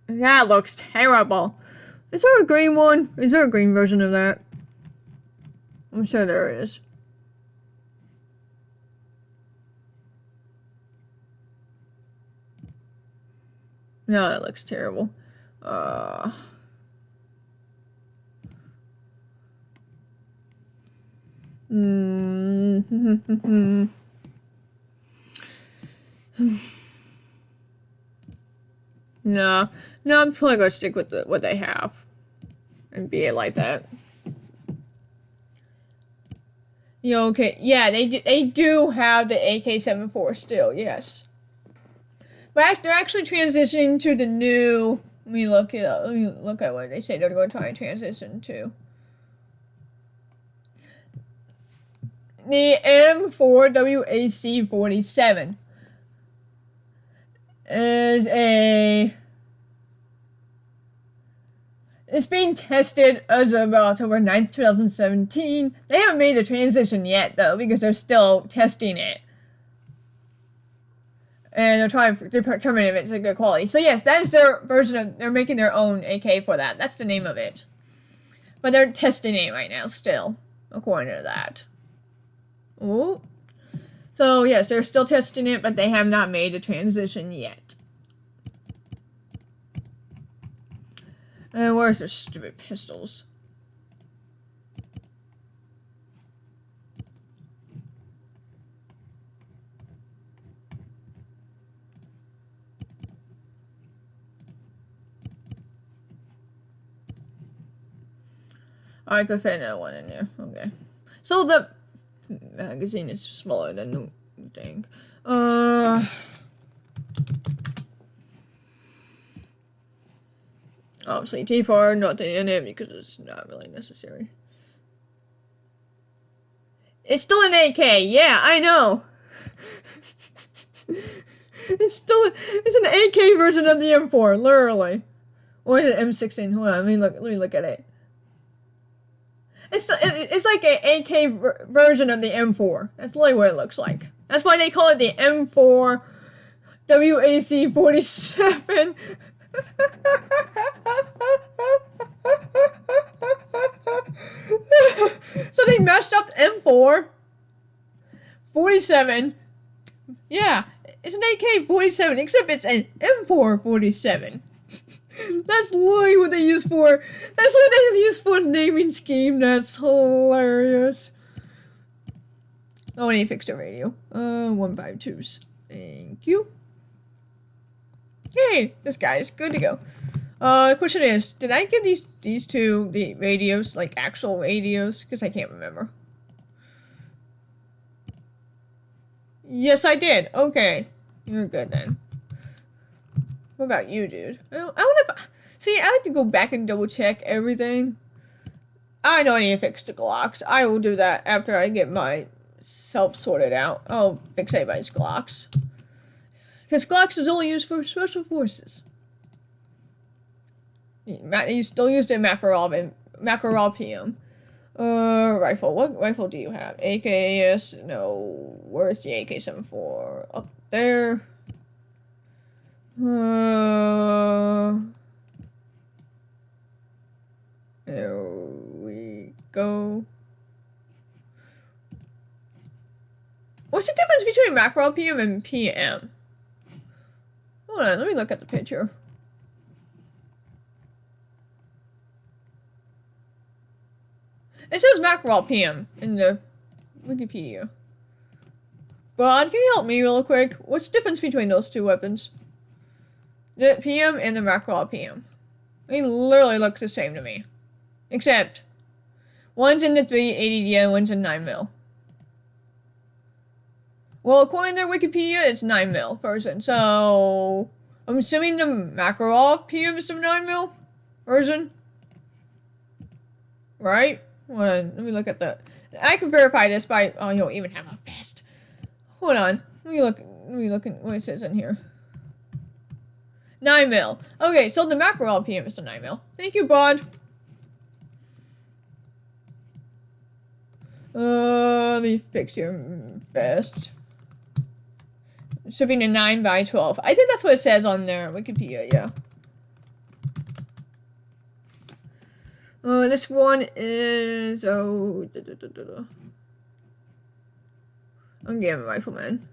That looks terrible. Is there a green one? Is there a green version of that? I'm sure there is. No, that looks terrible. No, I'm probably gonna stick with what they have, and be it like that. You okay? Yeah, they do have the AK-74 still. Yes, but they're actually transitioning to the new. Let me look it up. Let me look at what they say they're going to try and transition to. The M4WAC-47 is it's being tested as of October 9th, 2017. They haven't made the transition yet, though, because they're still testing it. And they're trying to determine if it's a good quality. So yes, that is their version of, they're making their own AK for that. That's the name of it. But they're testing it right now, still, according to that. Ooh. So yes, they're still testing it, but they have not made the transition yet. And where's their stupid pistols? I could fit another one in there. Okay. So the magazine is smaller than the thing. Obviously, T4, nothing in it because it's not really necessary. It's still an AK, yeah, I know. It's an AK version of the M4, literally. Or is it M16? Hold on, let me look at it. It's like an AK version of the M4. That's literally what it looks like. That's why they call it the M4 WAC-47. So they messed up M4 47. Yeah, it's an AK-47, except it's an M4-47. That's literally what they use for. That's what they use for naming scheme. That's hilarious. Oh, I need to fix the radio. 152s. Thank you. Hey, this guy is good to go. The question is, did I give these two the radios, like actual radios? Because I can't remember. Yes, I did. Okay. You're good then. What about you, dude? I wonder if... See, I like to go back and double check everything. I know I need to fix the Glocks. I will do that after I get myself sorted out. I'll fix everybody's Glocks. Because Glocks is only used for special forces. You still use the Makarov PM. Rifle. What rifle do you have? AKS? No. Where's the AK-74? Up there. There we go. What's the difference between macro PM and PM? Hold on, let me look at the picture. It says macro PM in the Wikipedia. Brad, can you help me real quick? What's the difference between those two weapons? The PM and the macro PM. They literally look the same to me. Except, one's in the 380 and one's in 9mm. Well, according to Wikipedia, it's 9mm version, so I'm assuming the Makarov PM is the 9mm version. Right? Hold on, let me look at the... I can verify this by... Oh, you don't even have a vest. Hold on. Let me look at what it says in here. 9mm. Okay, so the Makarov PM is the 9mm. Thank you, bud. Let me fix your vest. It should be a 9x12. I think that's what it says on their Wikipedia, yeah. This one is... Oh... I'm getting a rifleman.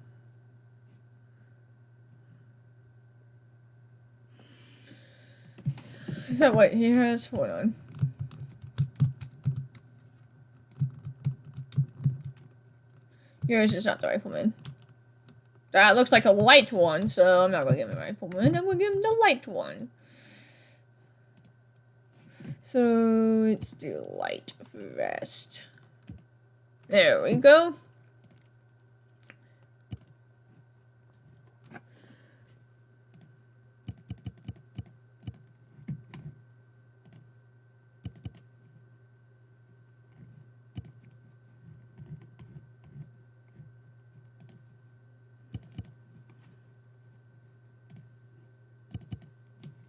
Is that what he has? Hold on. Yours is not the rifleman. That looks like a light one, so I'm not gonna give him a rifleman. I'm gonna give him the light one. So it's the light vest. There we go.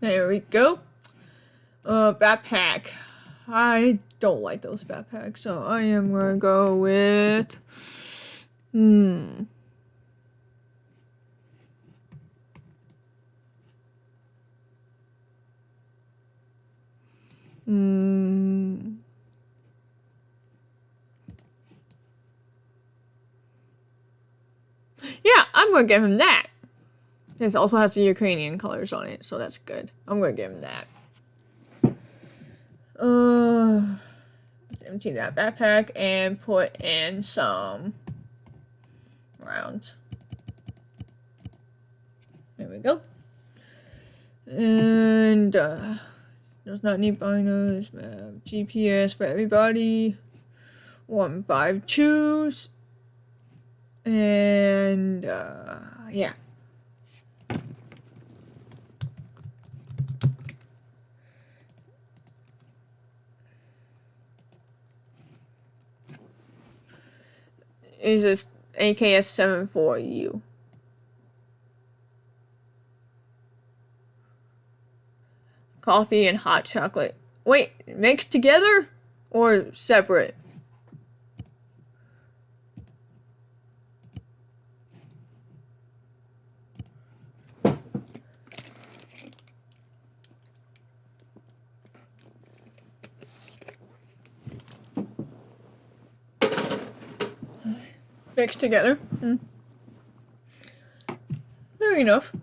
There we go. Backpack. I don't like those backpacks, so I am gonna go with... Yeah, I'm gonna give him that. This also has the Ukrainian colors on it, so that's good. I'm gonna give him that. Let's empty that backpack and put in some rounds. There we go. And does not need binos. GPS for everybody. 1-5 choose. And yeah. Is this AKS-7 for you? Coffee and hot chocolate. Wait, mixed together or separate? Mixed together. Fair enough.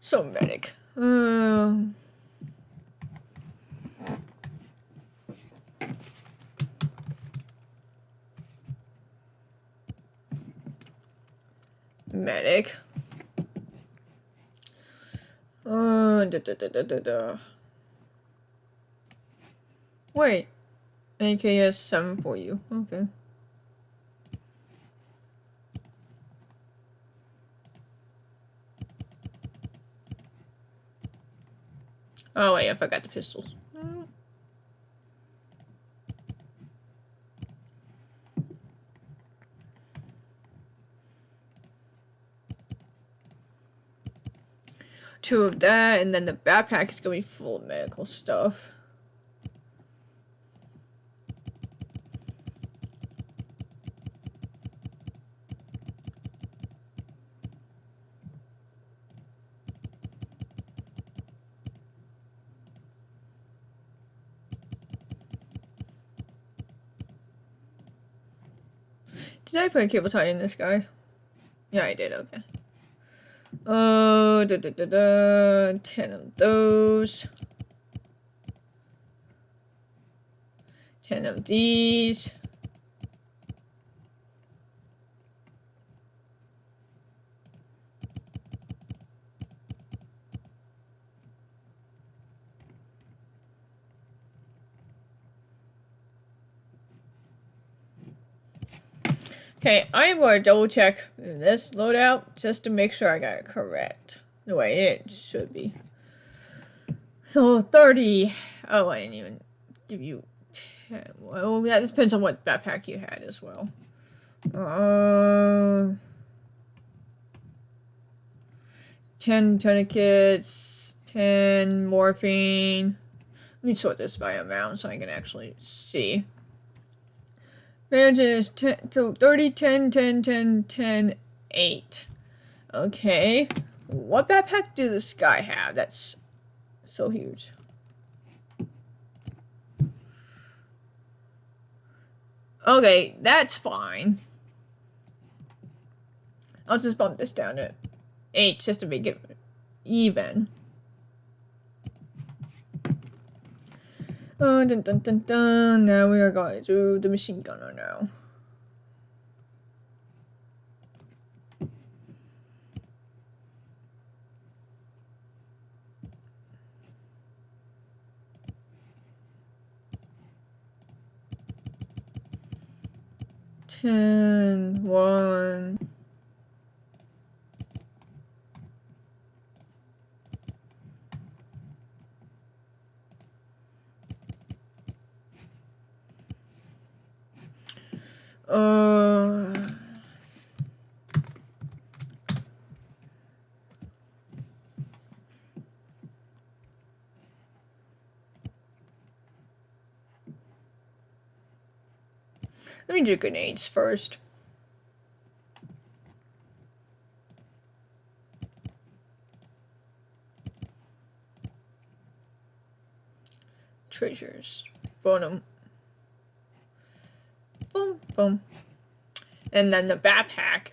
So medic. Medic. Wait. AKS-7 for you. Okay. Oh wait, I forgot the pistols. Two of that, and then the backpack is gonna be full of medical stuff. Did I put a cable tie in this guy? Yeah, I did, okay. Oh, 10 of those. 10 of these. Okay, I am going to double check this loadout just to make sure I got it correct. The way it should be. So 30. Oh, I didn't even give you 10. Well, that depends on what backpack you had as well. 10 tourniquets, 10 morphine. Let me sort this by amount so I can actually see. Bandages 10, so 30, 10, 10, 10, 10, 8. Okay. What backpack do this guy have that's so huge? Okay, that's fine. I'll just bump this down to 8 just to make it even. Oh, dun dun dun dun. Now we are going to the machine gunner now. Ten, 1. Let me do grenades first. Treasures. Boom. Boom, boom. And then the backpack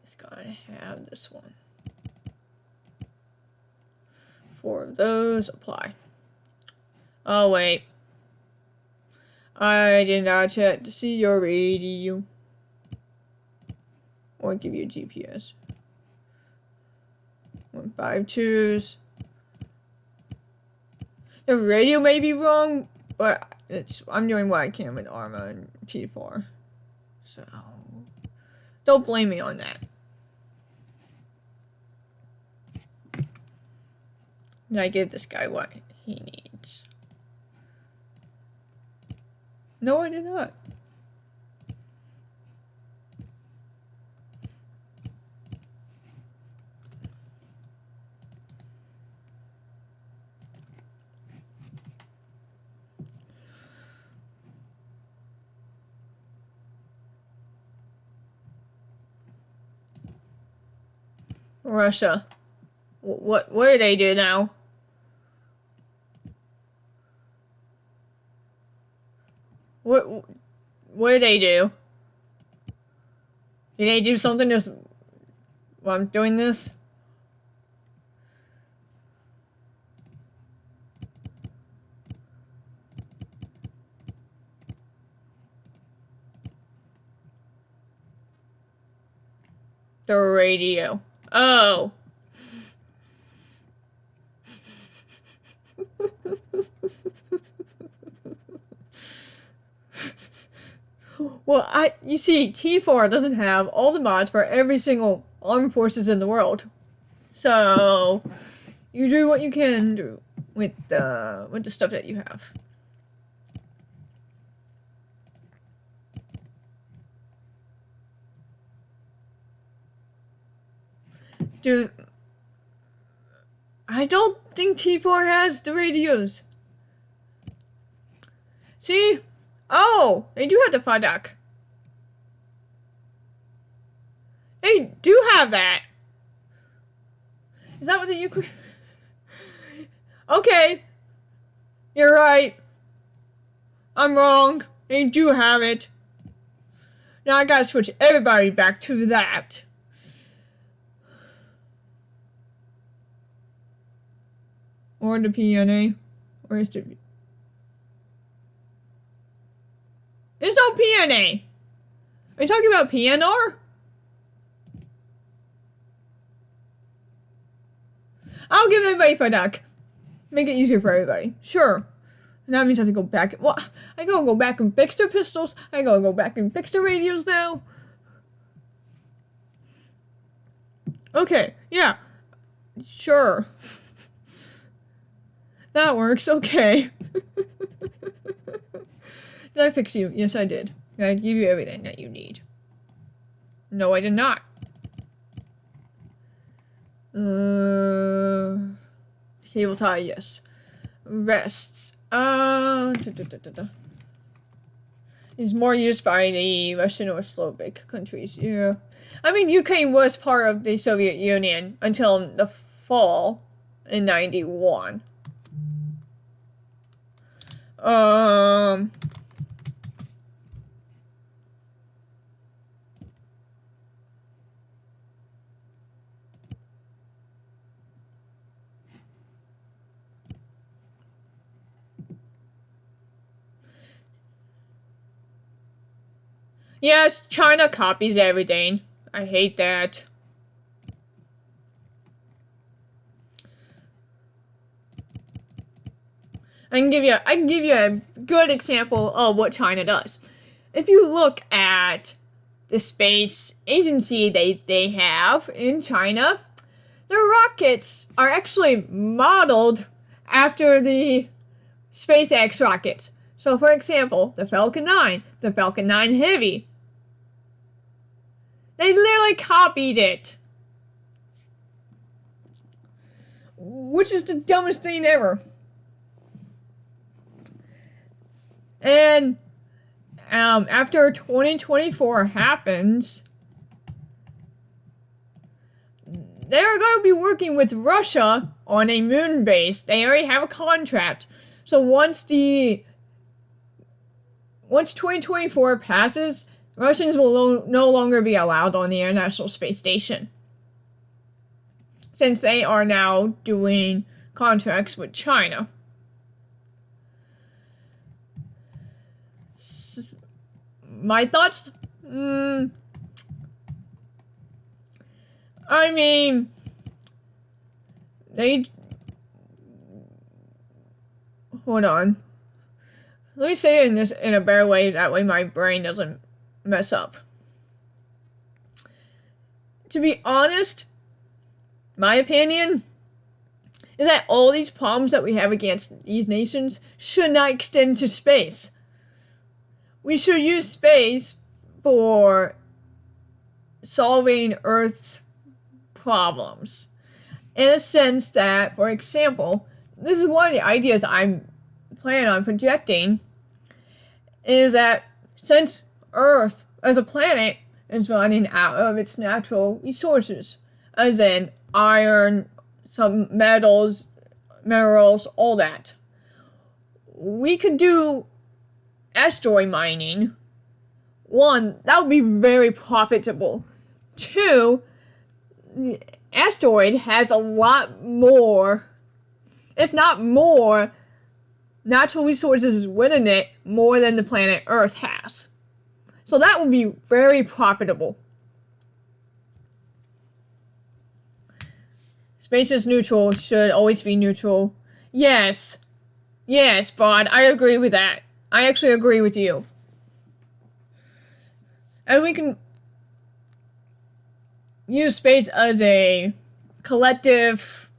is gonna have this one. 4 of those. Apply. Oh, wait. I did not check to see your radio. Or give you a GPS. 152s. The radio may be wrong, but I'm doing what I can with Arma and T4. So don't blame me on that. And I give this guy what he needs. No, I did not. Russia. What do they do now? What do they do? Did they do something just while I'm doing this? The radio. Oh. Well, you see, T4 doesn't have all the mods for every single armed forces in the world. So, You do what you can do with the stuff that you have. Dude, I don't think T4 has the radios. See? Oh, they do have the product. They do have that. Is that what the Ukraine? Okay. You're right. I'm wrong. They do have it. Now I gotta switch everybody back to that. Or the PNA. Or is there... There's no PNA. Are you talking about PNR? I'll give everybody FADAC. Make it easier for everybody. Sure. And that means I have to go back. Well, I gotta go back and fix their pistols. I gotta go back and fix their radios now. Okay, yeah. Sure. That works, okay. Did I fix you? Yes, I did. I give you everything that you need. No, I did not. Cable tie, yes. Rests. Is more used by the Russian or Slovak countries, yeah. I mean, Ukraine was part of the Soviet Union until the fall in 91. Yes, China copies everything. I hate that. I can give you a good example of what China does. If you look at the space agency they have in China, their rockets are actually modeled after the SpaceX rockets. So, for example, the Falcon 9, the Falcon 9 Heavy, they literally copied it. Which is the dumbest thing ever. And after 2024 happens, they're going to be working with Russia on a moon base. They already have a contract. So once 2024 passes, Russians will no longer be allowed on the International Space Station, since they are now doing contracts with China. My thoughts? I mean, hold on. Let me say it in a better way, that way my brain doesn't mess up. To be honest, my opinion is that all these problems that we have against these nations should not extend to space. We should use space for solving Earth's problems. In a sense that, for example, this is one of the ideas I'm planning on projecting, is that since Earth as a planet is running out of its natural resources, as in iron, some metals, minerals, all that, we could do asteroid mining. One, that would be very profitable. Two, the asteroid has a lot more, if not more, natural resources within it more than the planet Earth has. So that would be very profitable. Space is neutral, should always be neutral. Yes. Yes, Bod, I agree with that. I actually agree with you. And we can use space as a collective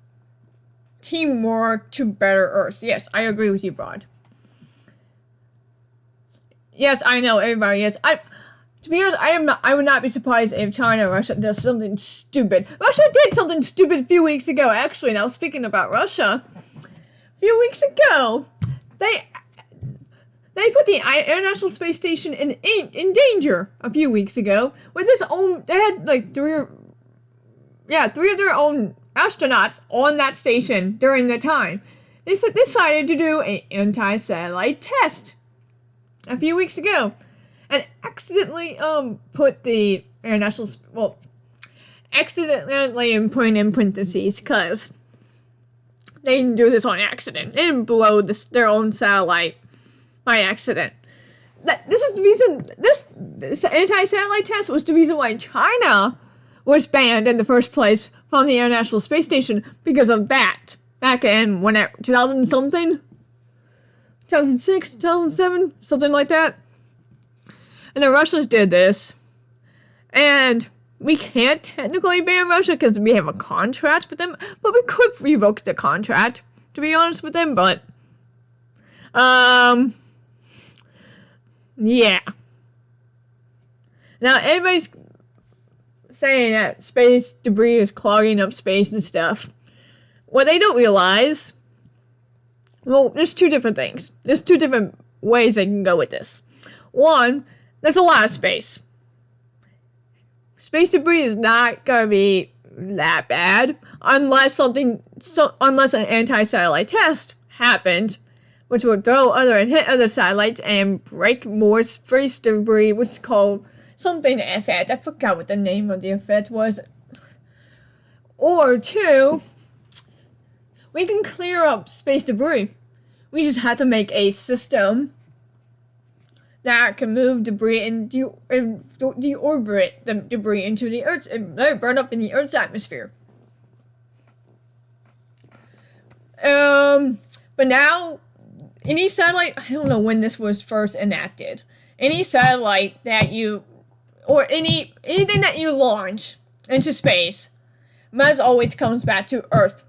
teamwork to better Earth. Yes, I agree with you, Broad. Yes, I know, everybody is. To be honest, I would not be surprised if China or Russia does something stupid. Russia did something stupid a few weeks ago, actually. Now, speaking about Russia, a few weeks ago, they put the International Space Station in danger a few weeks ago with they had like three of their own astronauts on that station during the time. They decided to do an anti-satellite test a few weeks ago, and accidentally put the accidentally put in parentheses because they didn't do this on accident. They didn't blow their own satellite by accident. This is the reason this anti-satellite test was the reason why China was banned in the first place from the International Space Station because of that. Back in 2000 something. 2006, 2007, something like that. And the Russians did this. And we can't technically ban Russia because we have a contract with them. But we could revoke the contract, to be honest with them. But, yeah. Now, everybody's saying that space debris is clogging up space and stuff. What they don't realize... Well, there's two different things. There's two different ways they can go with this. One, there's a lot of space. Space debris is not going to be that bad unless an anti-satellite test happened, which would hit other satellites and break more space debris, which is called something effect. I forgot what the name of the effect was. Or two, we can clear up space debris. We just have to make a system that can move debris and deorbit the debris into the Earth and let it burn up in the Earth's atmosphere. But now, any satellite, I don't know when this was first enacted. Any satellite that anything that you launch into space must always comes back to Earth.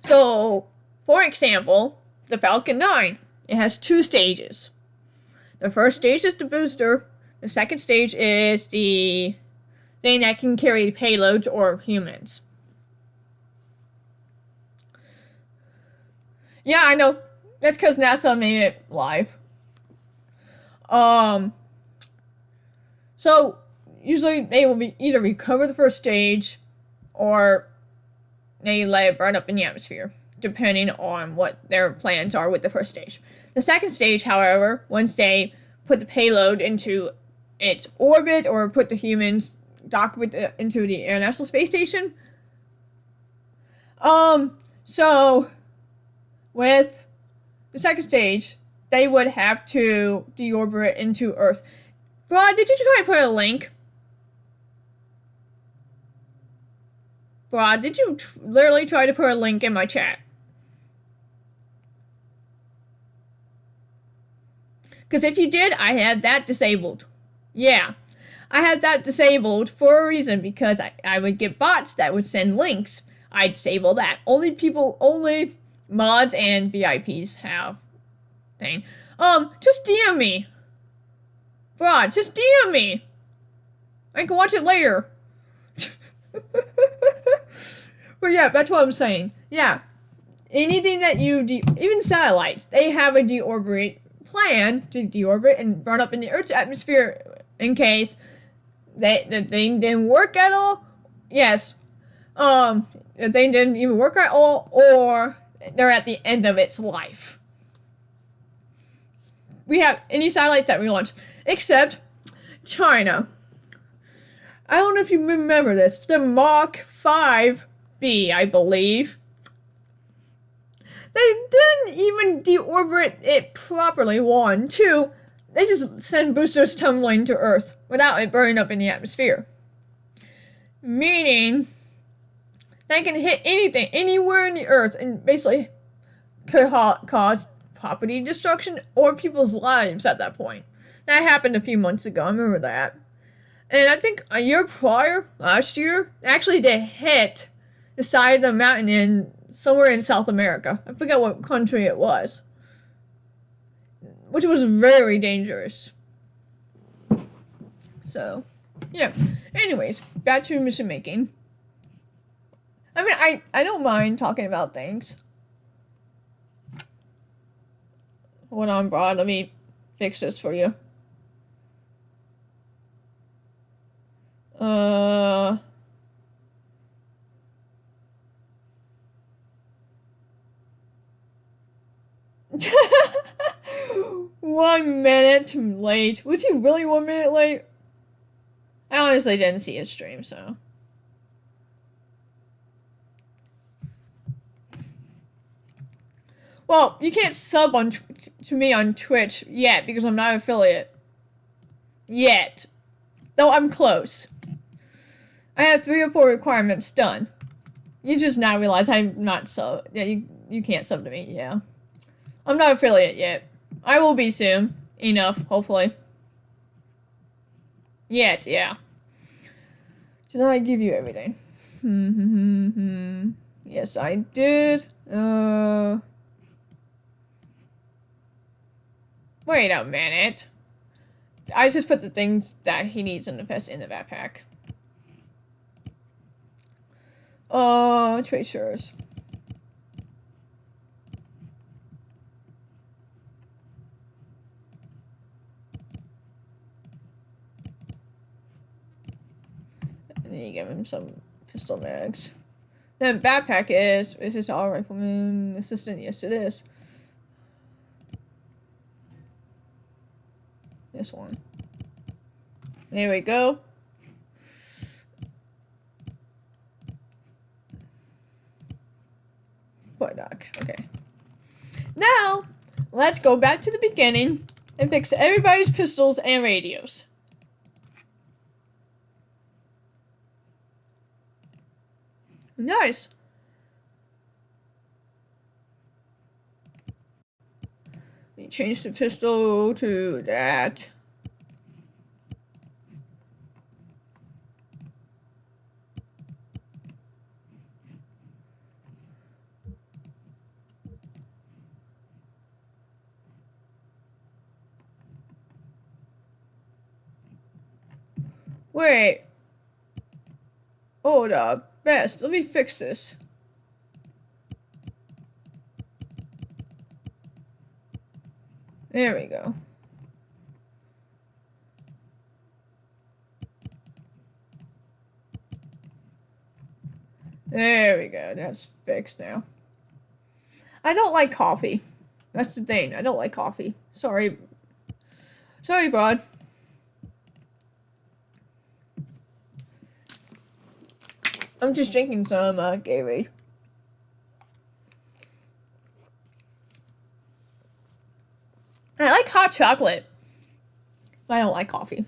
So, for example, the Falcon 9, it has two stages. The first stage is the booster. The second stage is the thing that can carry payloads or humans. Yeah, I know. That's because NASA made it live. So, usually they will either recover the first stage or they let it burn up in the atmosphere, depending on what their plans are with the first stage. The second stage, however, once they put the payload into its orbit or put the humans into the International Space Station. So, with the second stage, they would have to deorbit into Earth. Rod, did you try to put a link? Rod, did you literally try to put a link in my chat? Because if you did, I have that disabled. Yeah, I have that disabled for a reason, because I would get bots that would send links. I disable that. Only mods and VIPs have thing. Just DM me. Rod, just DM me. I can watch it later. But yeah, that's what I'm saying. Yeah. Anything that even satellites, they have a deorbit plan to deorbit and burn up in the Earth's atmosphere in case the thing didn't work at all. Yes. The thing didn't even work at all, or they're at the end of its life. We have any satellite that we launch, except China. I don't know if you remember this. The Mach 5B, I believe. They didn't even deorbit it properly, 1. 2, they just send boosters tumbling to Earth without it burning up in the atmosphere. Meaning, they can hit anything, anywhere in the Earth, and basically could cause property destruction or people's lives at that point. That happened a few months ago, I remember that. And I think a year prior, last year, actually they hit the side of the mountain in somewhere in South America. I forget what country it was. Which was very dangerous. So, yeah. Anyways, back to mission making. I mean, I don't mind talking about things. Hold on, Brad. Let me fix this for you. One minute late. Was he really 1 minute late? I honestly didn't see his stream, so. Well, you can't sub on to me on Twitch yet because I'm not an affiliate. Yet. Though I'm close. I have 3 or 4 requirements done. You just now realize I'm not sub. Yeah, you can't sub to me, yeah. I'm not affiliate yet. I will be soon. Enough, hopefully. Yet, yeah. Did I give you everything? Yes, I did. Wait a minute. I just put the things that he needs in the backpack. Tracers. And then you give him some pistol mags. Then backpack is this all rifleman assistant? Yes, it is. This one. There we go. Foot dog. Okay. Now, let's go back to the beginning and fix everybody's pistols and radios. Nice. Let me change the pistol to that. Wait. Hold up. Best. Let me fix this. There we go. There we go. That's fixed now. I don't like coffee. That's the thing. I don't like coffee. Sorry. Sorry, bud. I'm just drinking some Gatorade. I like hot chocolate, but I don't like coffee.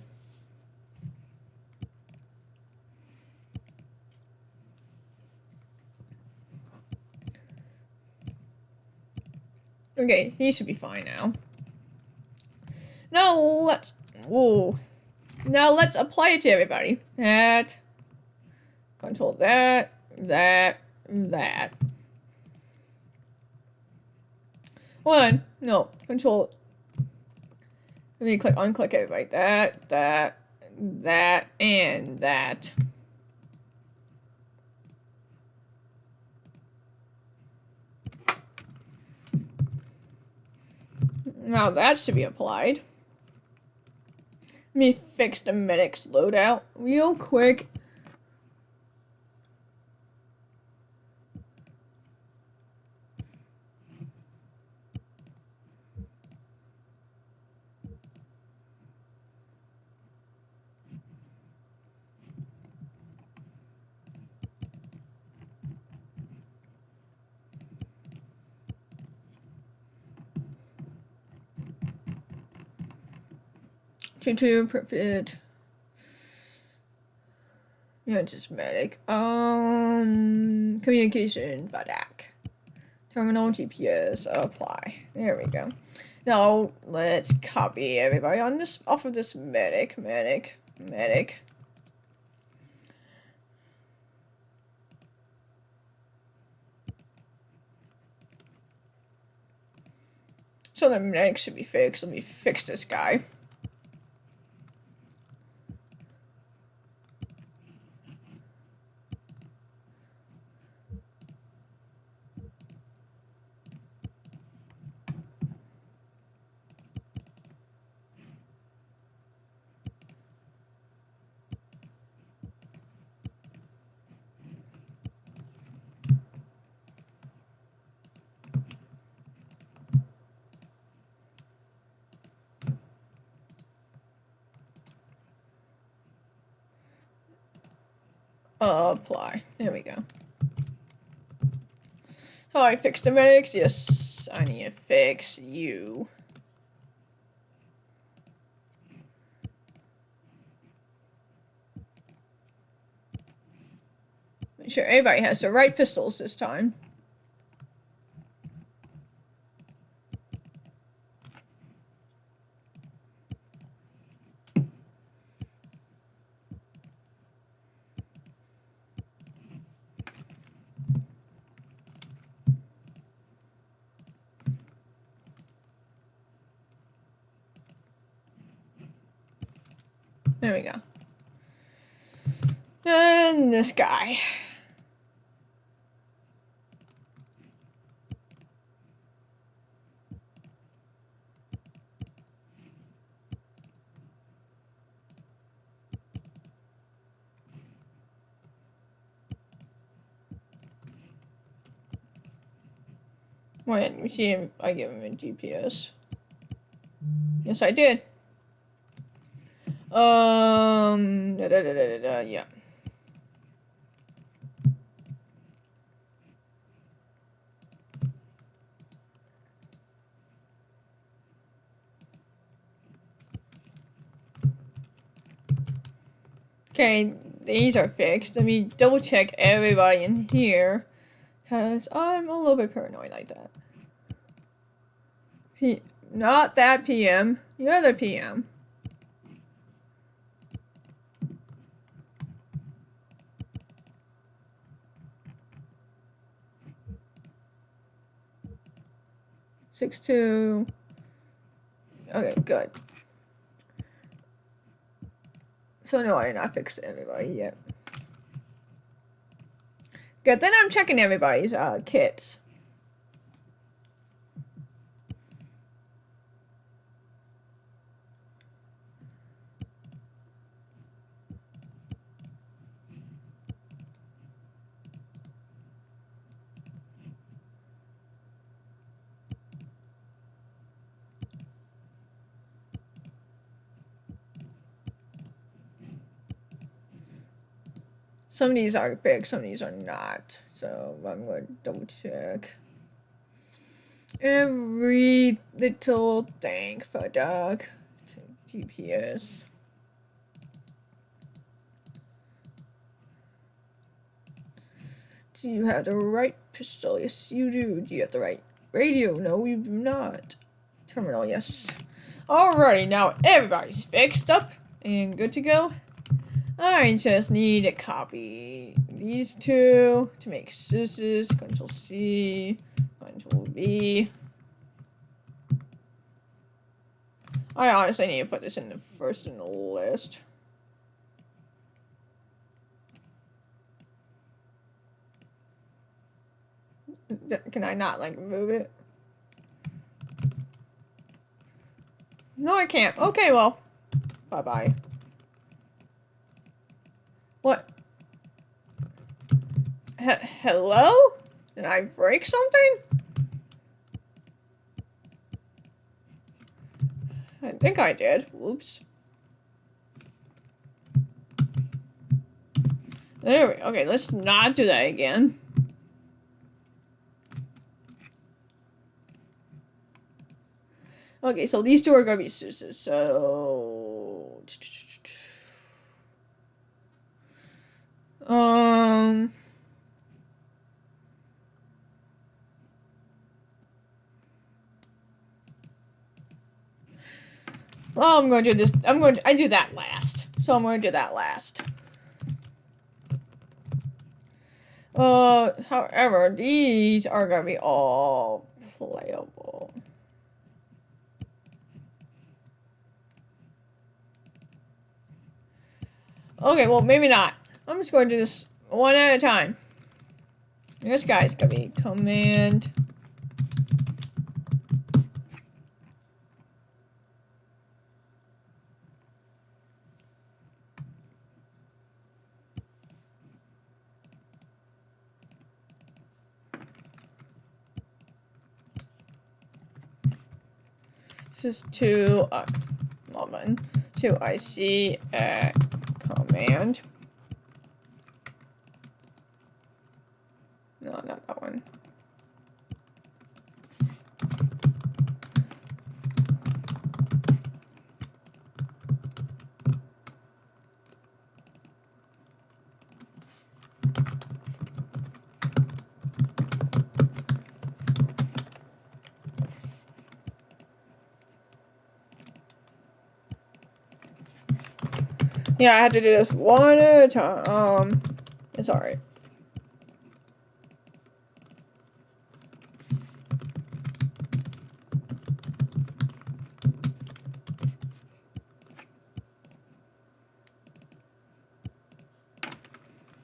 Okay, he should be fine now. Now let's apply it to everybody. That. Control that. One, no, control. Let me unclick everybody. That, and that. Now that should be applied. Let me fix the medic's loadout real quick. To perfect. Yeah, just medic. Communication Badak. Terminal GPS apply. There we go. Now let's copy everybody on this off of this medic. So the medic should be fixed. Let me fix this guy. Apply. There we go. Oh, I fixed the medics? Yes, I need to fix you. Make sure everybody has the right pistols this time. There we go. And this guy. Wait, you see him? I give him a GPS. Yes, I did. Yeah. Okay, these are fixed. Let me double check everybody in here. Because I'm a little bit paranoid like that. Not that PM. The other PM. Six two. Okay, good. So no, I did not fix everybody yet. Good, then I'm checking everybody's kits. Some of these are big, some of these are not. So I'm going to double check every little thing for dog. GPS. Do you have the right pistol? Yes, you do. Do you have the right radio? No, you do not. Terminal, yes. Alrighty, now everybody's fixed up and good to go. I just need to copy these two to make sys's. Control C, Control V. I honestly need to put this in the first in the list. Can I not, like, move it? No, I can't. Okay, well. Bye-bye. What? Hello? Did I break something? I think I did. Whoops. There we go. Okay, let's not do that again. Okay, so these two are gonna be Seuss's, so... Well, I'm going to do this. I do that last. So I'm going to do that last. However, these are going to be all playable. Okay, well, maybe not. I'm just going to do this one at a time. This guy's gonna be command. This is to, moment, to IC at command. No, not that one. Yeah, I had to do this one at a time. It's alright.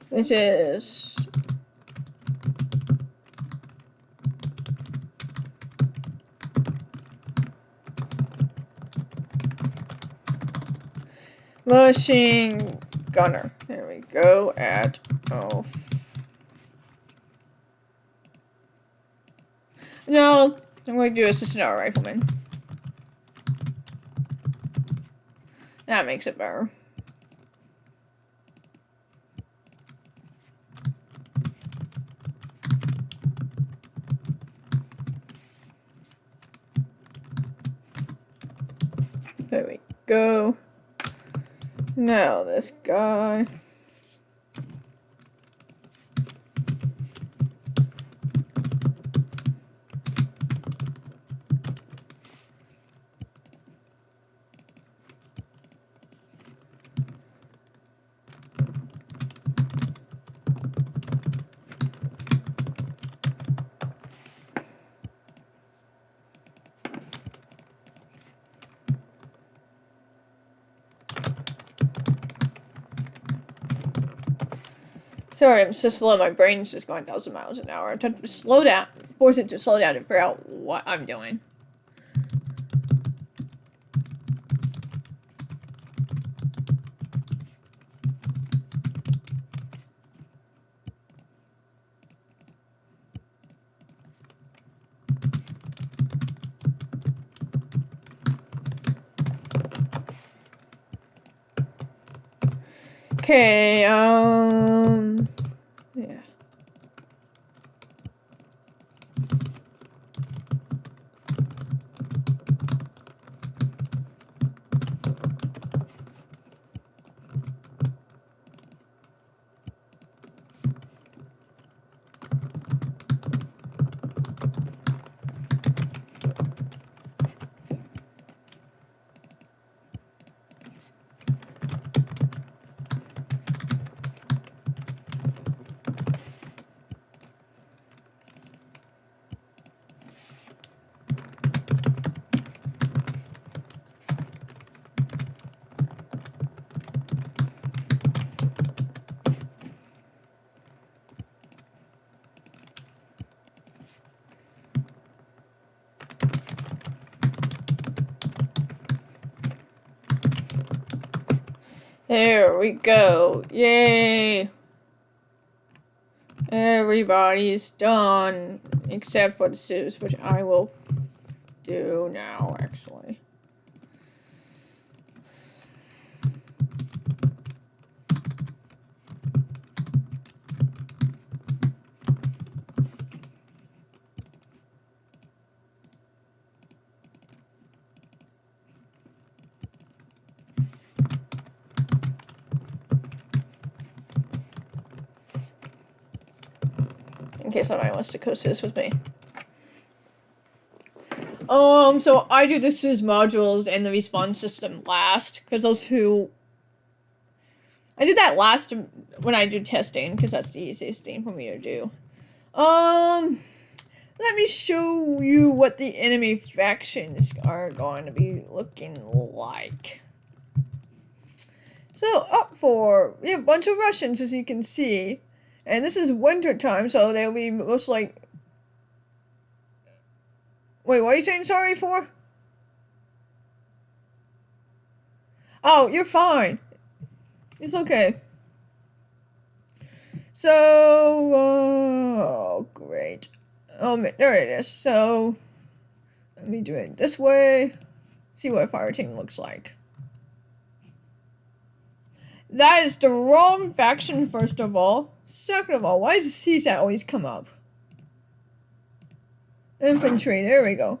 This is machine gunner. There we go. At no, I'm going to do assistant rifleman. That makes it better. There we go. Now this guy. Sorry, I'm so slow. My brain's just going 1,000 miles an hour. I'm trying to slow down, force it to slow down and figure out what I'm doing. Okay, yeah. There we go. Yay! Everybody's done. Except for the suits, which I will do now, actually. In case somebody wants to coast this with me. So I do the SUS modules and the respawn system last, because those two... I did that last when I do testing, because that's the easiest thing for me to do. Let me show you what the enemy factions are going to be looking like. So we have a bunch of Russians, as you can see. And this is winter time, so they'll be most like... Wait, what are you saying sorry for? Oh, you're fine. It's okay. So, oh, great. Oh, there it is. So, let me do it this way. See what a fire team looks like. That is the wrong faction, first of all. Second of all, why does CSAT always come up? Infantry, there we go.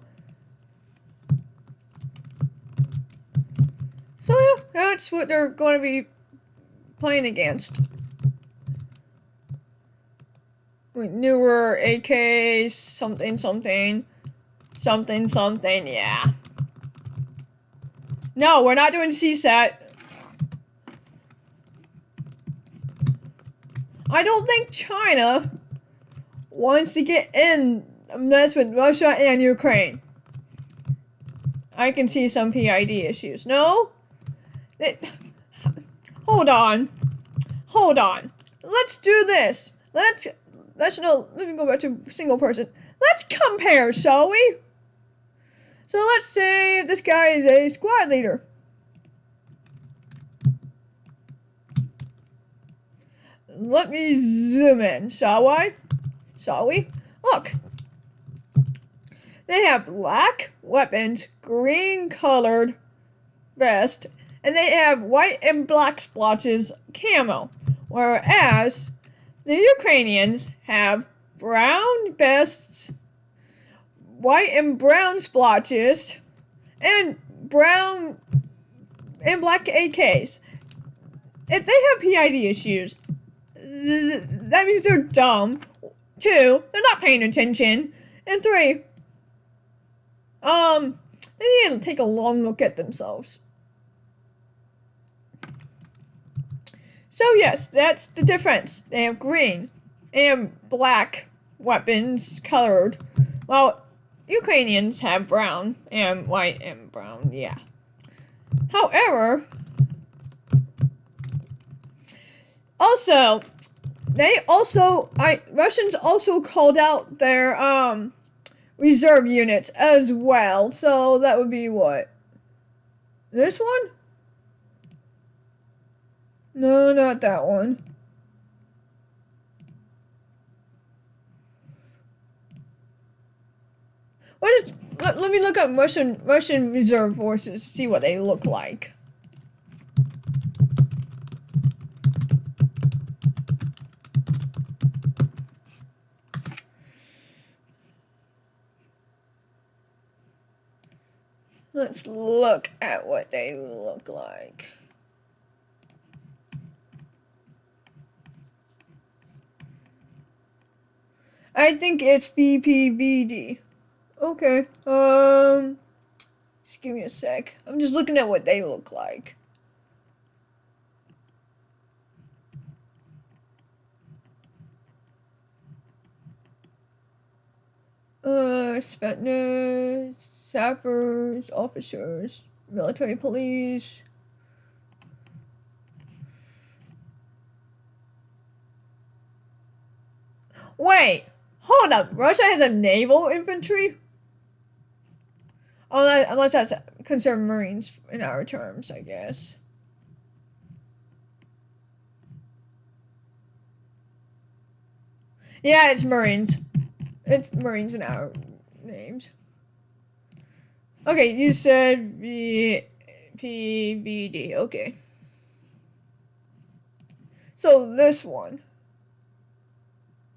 So yeah, that's what they're going to be playing against. With newer AKs, something, yeah. No, we're not doing CSAT. I don't think China wants to get in a mess with Russia and Ukraine. I can see some PID issues. No? Hold on. Let's do this. Let me go back to single person. Let's compare, shall we? So let's say this guy is a squad leader. Let me zoom in, shall we? Look. They have black weapons, green colored vest, and they have white and black splotches camo. Whereas the Ukrainians have brown vests, white and brown splotches, and brown and black AKs. If they have PID issues, that means they're dumb. 2, they're not paying attention. And 3, they need to take a long look at themselves. So yes, that's the difference. They have green and black weapons colored, while Ukrainians have brown and white and brown, yeah. However, Russians also called out their, reserve units as well, so that would be what? This one? No, not that one. Let me look up Russian reserve forces, see what they look like. Let's look at what they look like. I think it's BPVD. Okay, just give me a sec. I'm just looking at what they look like. Spetsnaz, sappers, officers, military police. Wait, hold up. Russia has a naval infantry? Unless that's considered Marines in our terms, I guess. Yeah, it's Marines. It's Marines in our names. Okay, you said PVD. Okay. So this one.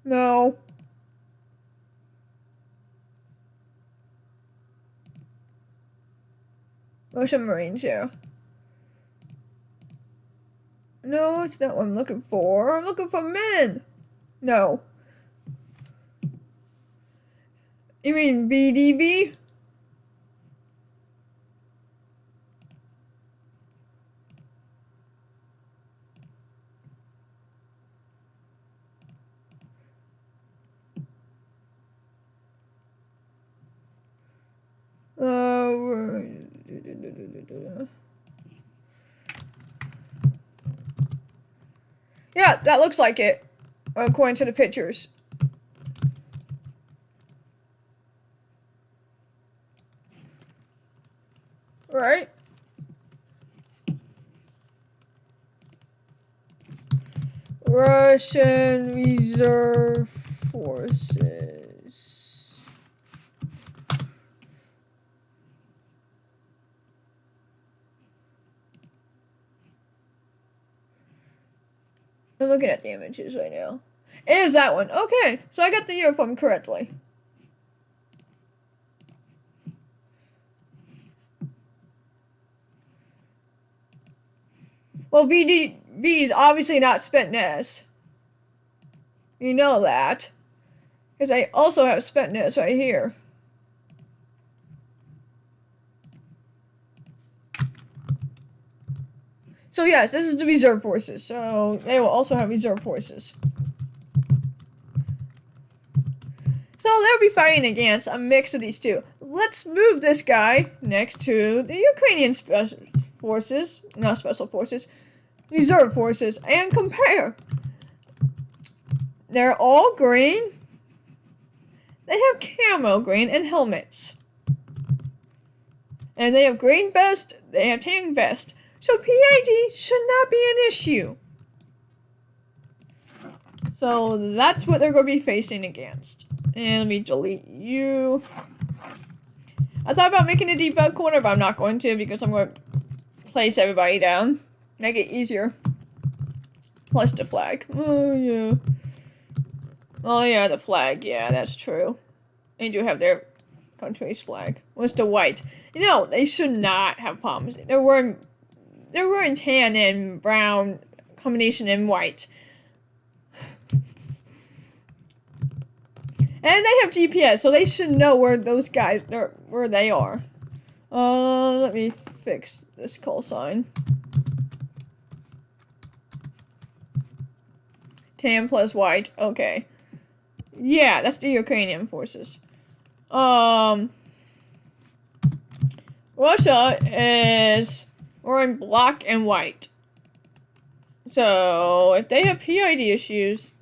No. Russian Marines, yeah. No, it's not what I'm looking for. I'm looking for men. No. You mean BDB? Yeah, that looks like it, according to the pictures. Right? Russian Reserve Forces. I'm looking at the images right now. It is that one. Okay, so I got the uniform correctly. Well, V is obviously not Spetsnaz. You know that. Because I also have Spetsnaz right here. So yes, this is the reserve forces. So they will also have reserve forces. So they'll be fighting against a mix of these two. Let's move this guy next to the Ukrainian special forces, not special forces, reserve forces, and compare. They're all green. They have camo green and helmets. And they have green vest, they have tan vest. So PID should not be an issue. So that's what they're going to be facing against. And let me delete you. I thought about making a debug corner, but I'm not going to because I'm going to place everybody down. Make it easier. Plus the flag. Oh, yeah. Oh, yeah, the flag. Yeah, that's true. They do have their country's flag. What's the white? You know, they should not have problems. They're wearing tan and brown combination in white. And they have GPS, so they should know where those guys are, where they are. Let me fix this call sign. Tan plus white. Okay. Yeah, that's the Ukrainian forces. Russia is wearing black and white. So, if they have PID issues,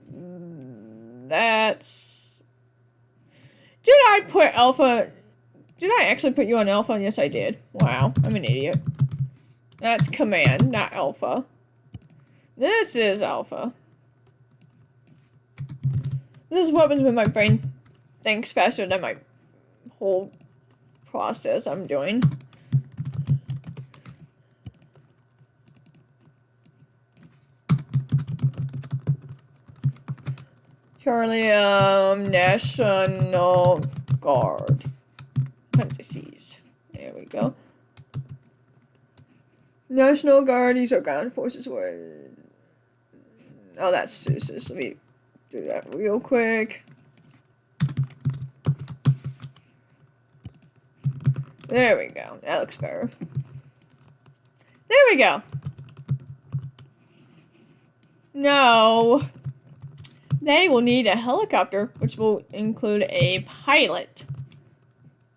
that's... Did I put alpha... Did I actually put you on alpha? Yes, I did. Wow, I'm an idiot. That's command, not alpha. This is alpha. This is what happens when my brain thinks faster than my whole process I'm doing. Charlie, National Guard. Parentheses. There we go. National Guard, these are ground forces where... Oh, that's Seuss's. Let me do that real quick. There we go. That looks better. There we go. No. They will need a helicopter, which will include a pilot.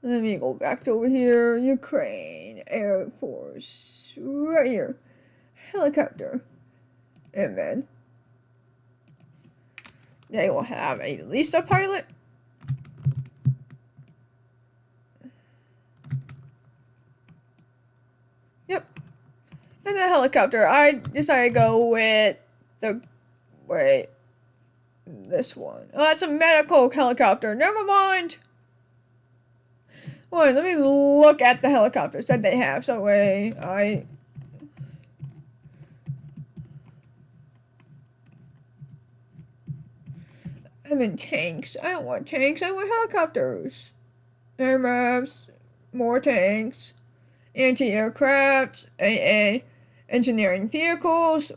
Let me go back to over here. Ukraine Air Force. Right here. Helicopter. And then they will have at least a pilot. Yep. And a helicopter. I decided to go with the... Wait. This one. Oh, that's a medical helicopter. Never mind. Wait, let me look at the helicopters that they have. So wait, I'm in tanks. I don't want tanks. I want helicopters. Air maps. More tanks. Anti-aircraft. AA. Engineering vehicles.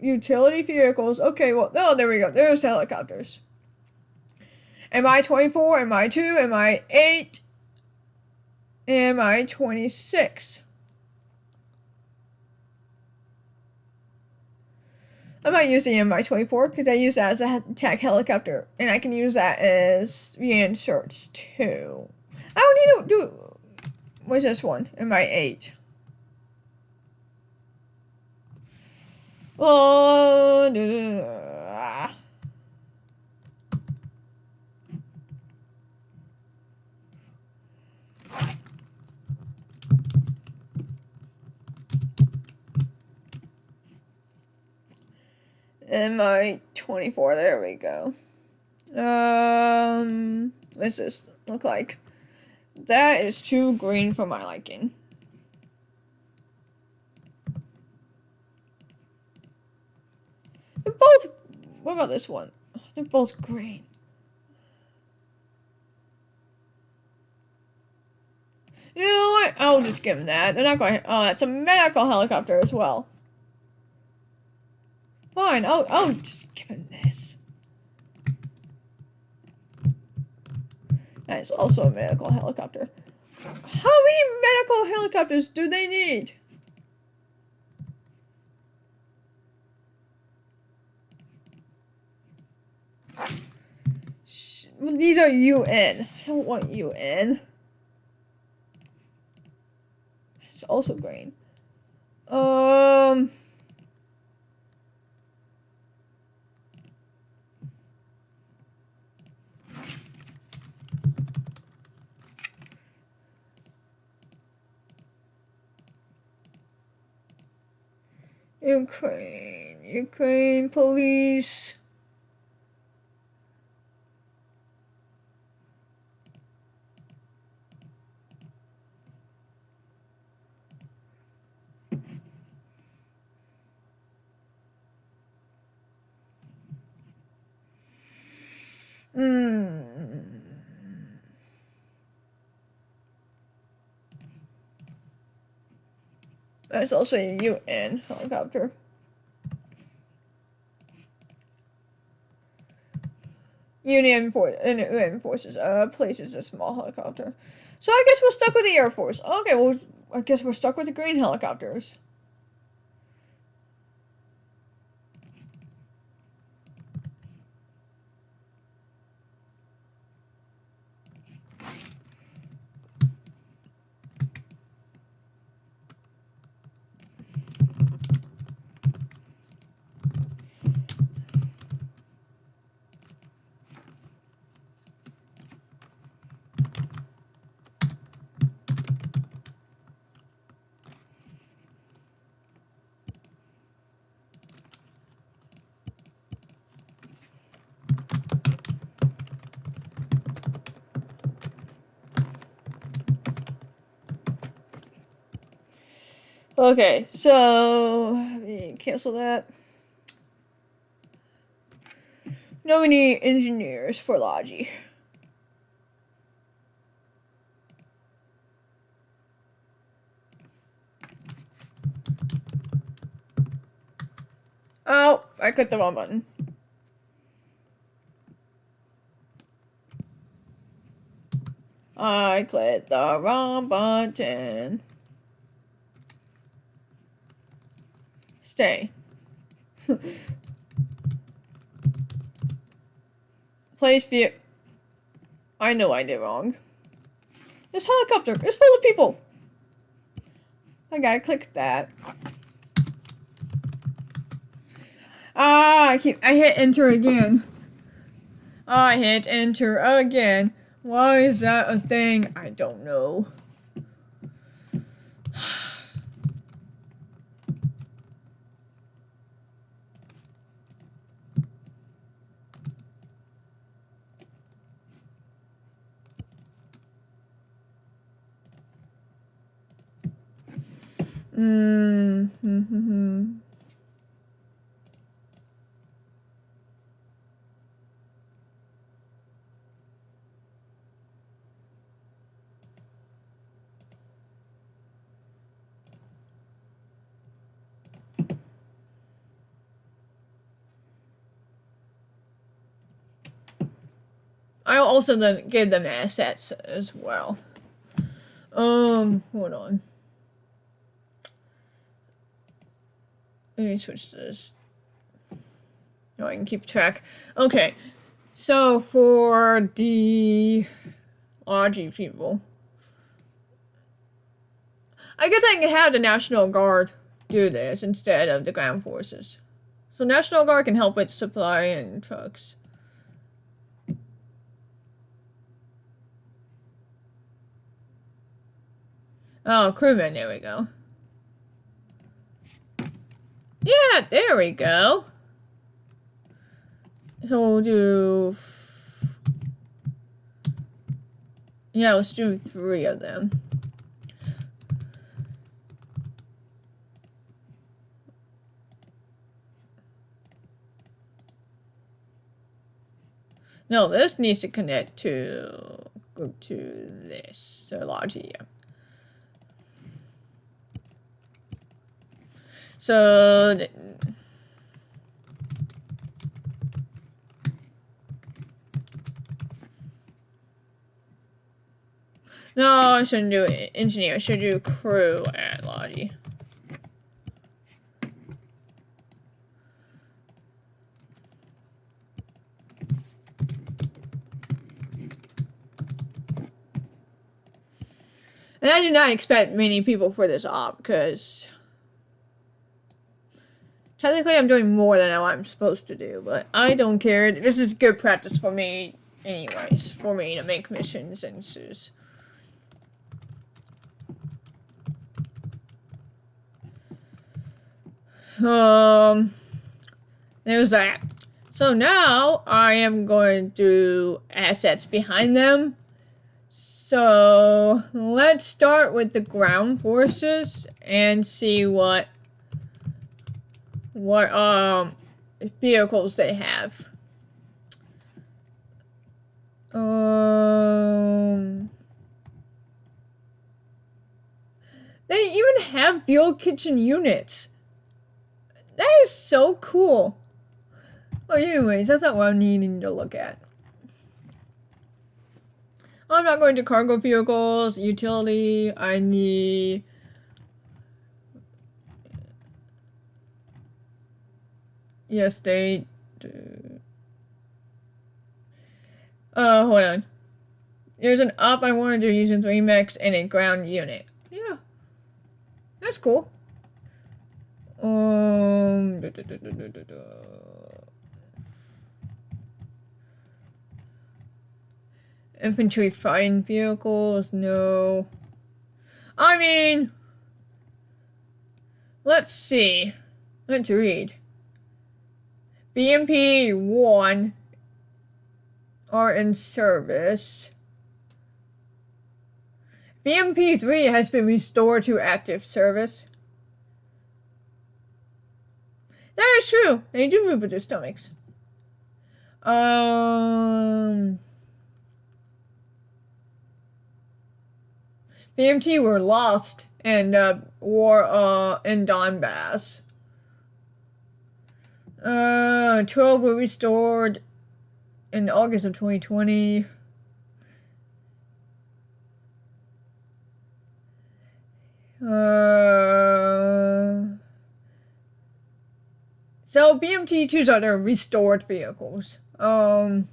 Utility vehicles. Okay, well, oh, there we go. There's helicopters. MI-24, MI-2, MI-8, MI-26. I might use the MI-24 because I use that as an attack helicopter. And I can use that as reinserts too. I don't need to do... What's this one? MI-8. Oh, and my 24, there we go. What's this look like? That is too green for my liking. They're both, what about this one? They're both green. You know what? I'll just give them that. They're not going, oh, that's a medical helicopter as well. Fine, I'll just give him this. That is also a medical helicopter. How many medical helicopters do they need? Well, these are UN. I don't want UN. It's also green. Ukraine police. That's also a UN helicopter. UN forces places a small helicopter. So I guess we're stuck with the Air Force. Okay, well, I guess we're stuck with the green helicopters. Okay, so cancel that. No, we need engineers for Logi. Oh, I clicked the wrong button. I clicked the wrong button. Stay. Place view. I know I did wrong. This helicopter is full of people. I gotta click that. I hit enter again. I hit enter again. Why is that a thing? I don't know. I'll also then give them assets as well. Hold on. Let me switch to this. No, I can keep track. Okay, so for the Logi people, I guess I can have the National Guard do this instead of the ground forces. So National Guard can help with supply and trucks. Oh, crewman, there we go. Yeah, there we go. So we'll do... Yeah, let's do 3 of them. No, this needs to connect to... Go to this. So large here. So... No, I shouldn't do engineer. I should do crew at Lottie. And I do not expect many people for this op, because technically I'm doing more than what I'm supposed to do, but I don't care. This is good practice for me anyways, for me to make missions and sues. There's that. So now I am going to do assets behind them. So let's start with the ground forces and see what vehicles they have. They even have fuel kitchen units. That is so cool. Oh, anyways, that's not what I'm needing to look at. I'm not going to cargo vehicles, utility. I need... Yes, they do. Hold on. There's an op I want to do using 3 mechs and a ground unit. Yeah. That's cool. Infantry fighting vehicles, no. I mean, let's see. Let's read. BMP 1 are in service. BMP 3 has been restored to active service. That is true. They do move with their stomachs. BMT were lost in war in Donbass. 12 were restored in August of 2020. So BMT-2s are the restored vehicles. Let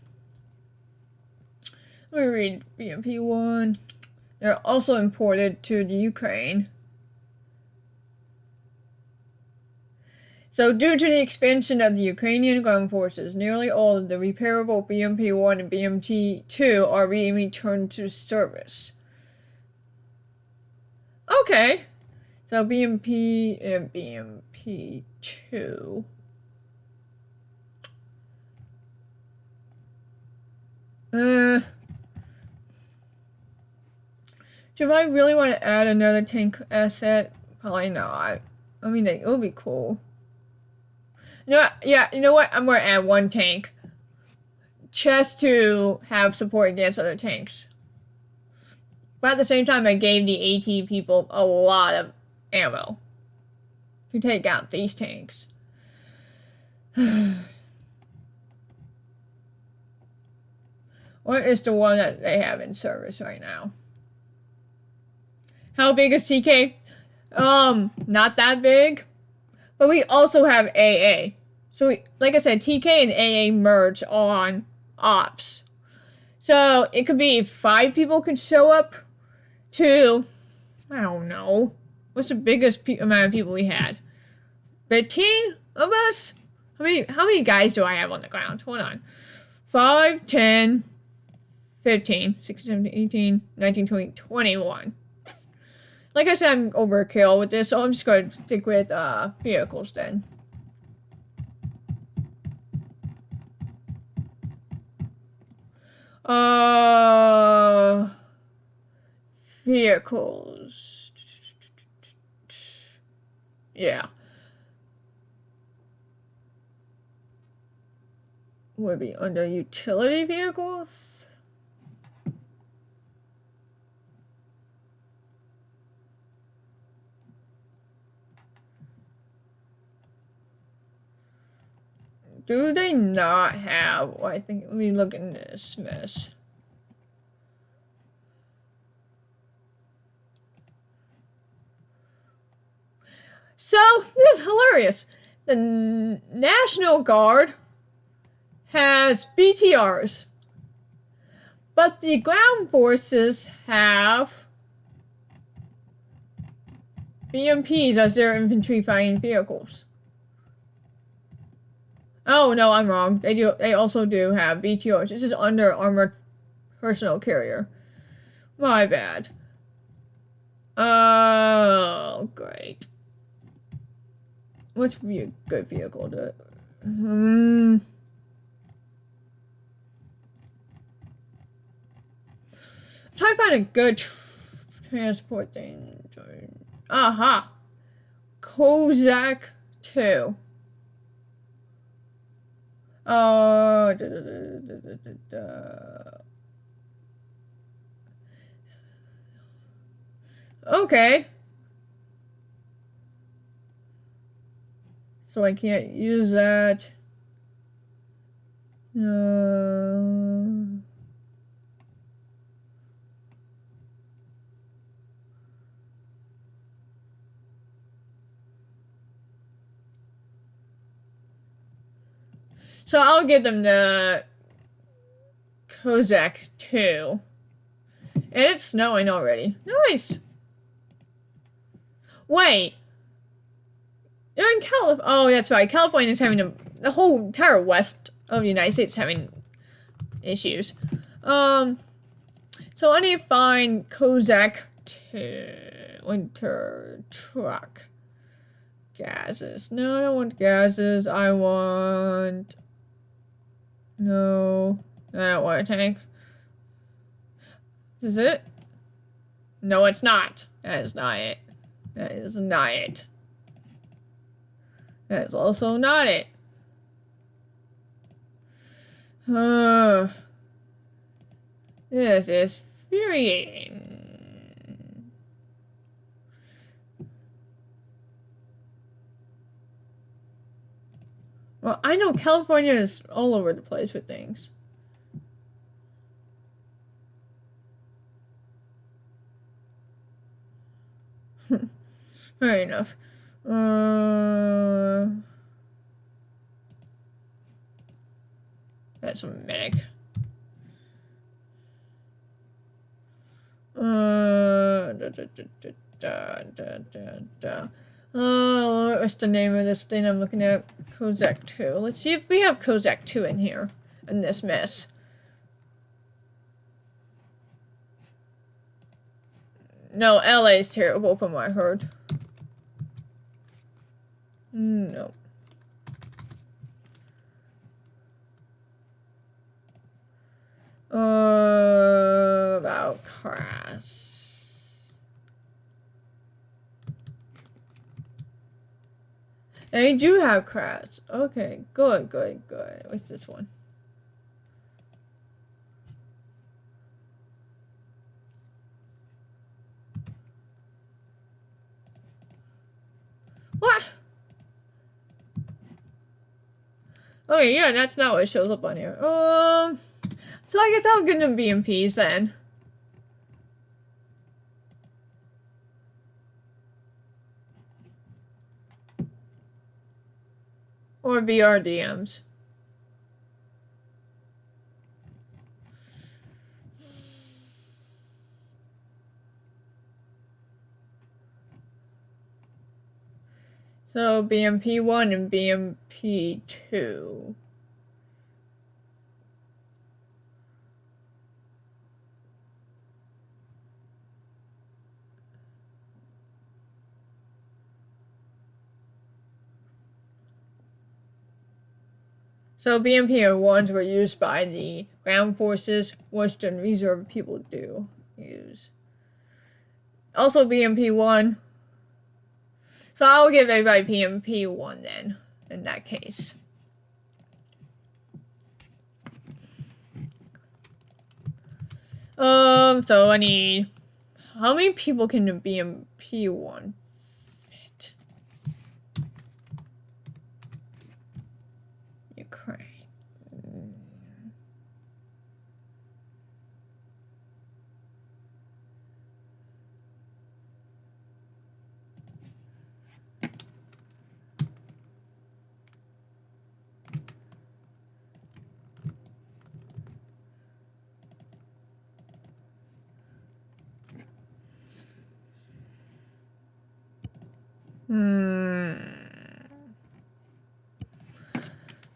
me read BMP-1. They're also imported to the Ukraine. So due to the expansion of the Ukrainian ground forces, nearly all of the repairable BMP-1 and BMT-2 are being returned to service. Okay. So BMP and BMP-2. Do I really want to add another tank asset? Probably not. I mean, it would be cool. You know what? Yeah, you know what? I'm going to add 1 tank. Just to have support against other tanks. But at the same time, I gave the AT people a lot of ammo. To take out these tanks. What is the one that they have in service right now? How big is TK? Not that big. But we also have AA. So we, like I said, TK and AA merge on ops. So it could be 5 people could show up to, I don't know. What's the biggest amount of people we had? 15 of us? How many guys do I have on the ground? Hold on. 5, 10, 15, 16, 17, 18, 19, 20, 21. Like I said, I'm overkill with this, so I'm just going to stick with vehicles then. Vehicles. Yeah. Would be under utility vehicles. Do they not have? Well, I think, let me look in this mess. So, this is hilarious. The National Guard has BTRs, but the ground forces have BMPs as their infantry fighting vehicles. Oh no, I'm wrong. They also do have BTRs. This is under armored personnel carrier. My bad. Oh, great. What's be a good vehicle to? I'm trying to find a good transport thing. Aha! Kozak 2. Okay. So I can't use that. So I'll give them the Kozak 2. And it's snowing already. Nice! Wait! You're in California. Oh, that's right. California is having the whole entire west of the United States having issues. So I need to find Kozak 2 winter truck. Gases. No, I don't want gases. I want... No. I don't want a tank. Is it? No, it's not. That is not it. That is not it. That is also not it. This is infuriating. Well, I know California is all over the place with things. Fair enough. That's a medic. What's the name of this thing I'm looking at? Kozak 2. Let's see if we have Kozak 2 in here, in this mess. No, LA is terrible from what I heard. No. About crass. They do have crash. Okay, good. What's this one? What? Okay, yeah, that's not what shows up on here. So I guess I'll give them BMPs then. Or BRDMs. So BMP1 and BMP2. So BMP-1s were used by the ground forces, Western Reserve people do use. Also BMP-1. So I'll give everybody BMP-1 then, in that case. So I need... How many people can the BMP-1 fit? Ukraine.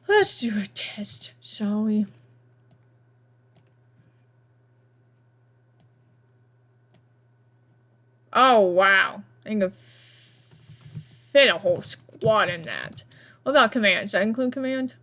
Let's do a test, shall we? Oh, wow. I can fit a whole squad in that. What about command? Does that include command?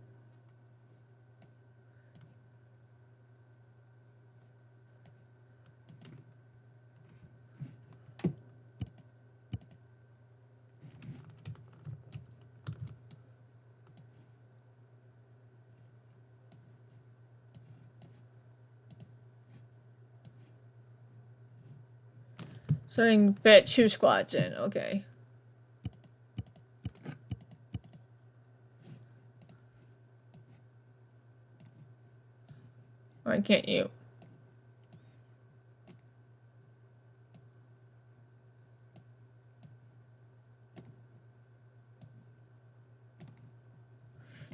So I can fit 2 squads in, okay. Why can't you?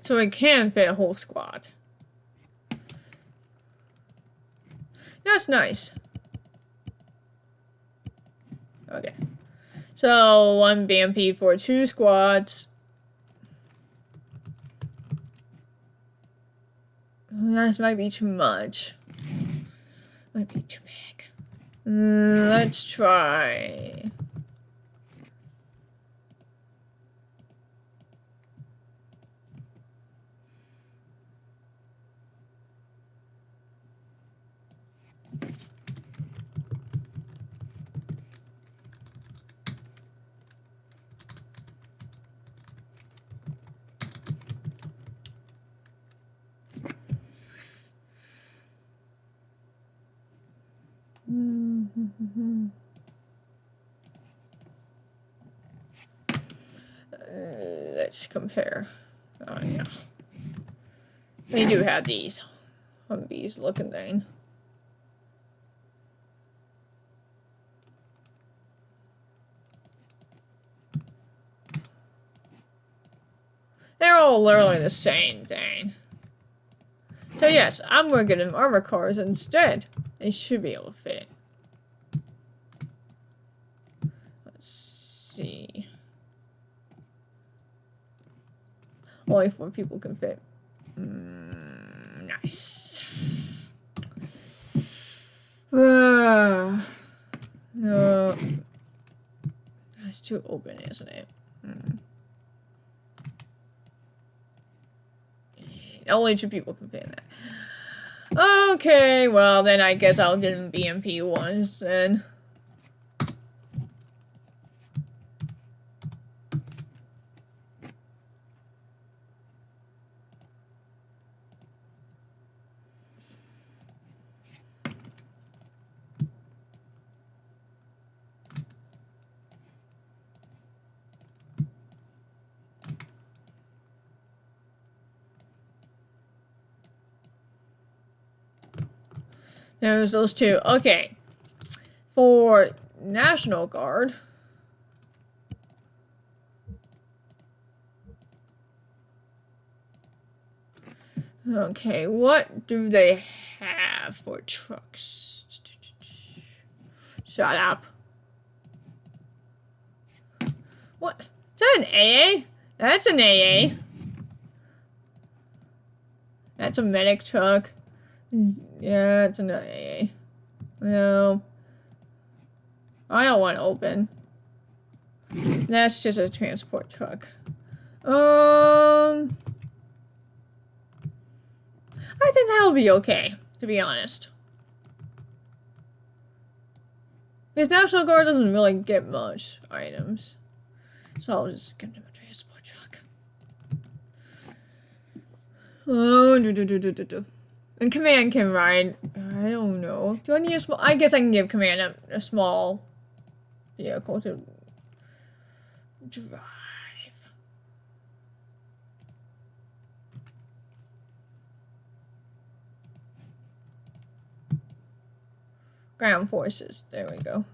So I can fit a whole squad. That's nice. Okay. So 1 BMP for 2 squads. That might be too much. Might be too big. Let's try. Let's compare. Oh, yeah. They do have these Humvees looking thing. They're all literally the same thing. So yes, I'm gonna get them armor cars instead. They should be able to fit it. Let's see. Only 4 people can fit. Nice. No. That's too open, isn't it? Only 2 people can fit in that. Okay, well then I guess I'll get them BMP ones then. There's those 2. Okay. For National Guard. Okay, what do they have for trucks? Shut up. What? Is that an AA? That's an AA. That's a medic truck. Yeah, it's an AA. No. I don't want to open. That's just a transport truck. I think that'll be okay, to be honest. Because National Guard doesn't really get much items. So I'll just give them a transport truck. And Command can ride. I don't know. Do I need a small? I guess I can give Command a small vehicle to drive. Ground forces. There we go.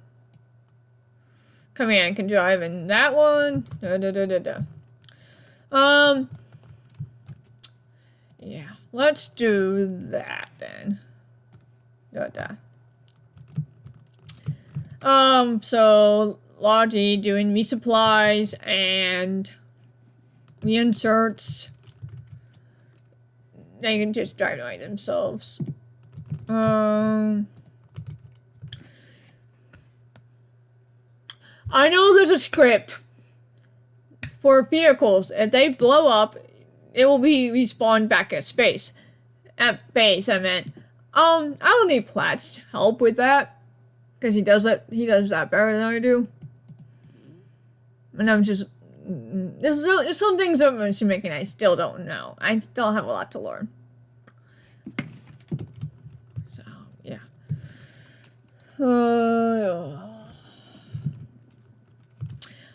Command can drive in that one. Yeah. Let's do that then. So Logi doing me supplies and me inserts. They can just drive by themselves. I know there's a script for vehicles. If they blow up, it will be respawned back at space. At base, I meant. I don't need Platt's help with that. Because he does that better than I do. And I'm just... There's some things that I'm making I still don't know. I still have a lot to learn. So, yeah.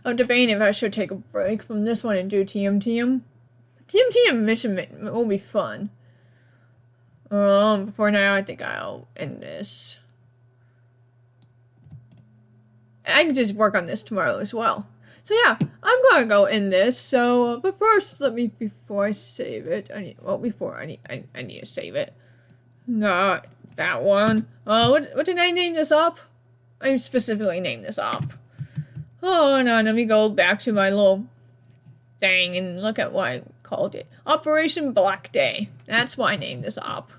I'm debating if I should take a break from this one and do TMTM. TMTM mission will be fun. For now, I think I'll end this. I can just work on this tomorrow as well. So yeah, I'm gonna go end this. So, but first, before I save it, I need to save it. Not that one. What did I name this up? I specifically named this up. Oh no, let me go back to my little thing and look at what I called it. Operation Black Day. That's why I named this up.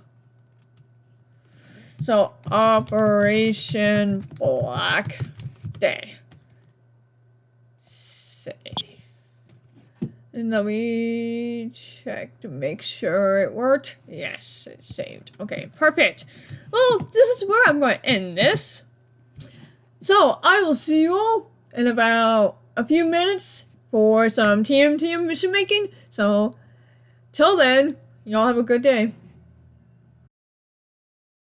So, Operation Black Day. Save. And let me check to make sure it worked. Yes, it's saved. Okay, perfect. Well, this is where I'm going to end this. So, I will see you all in about a few minutes for some TMTM mission making. So, till then, y'all have a good day.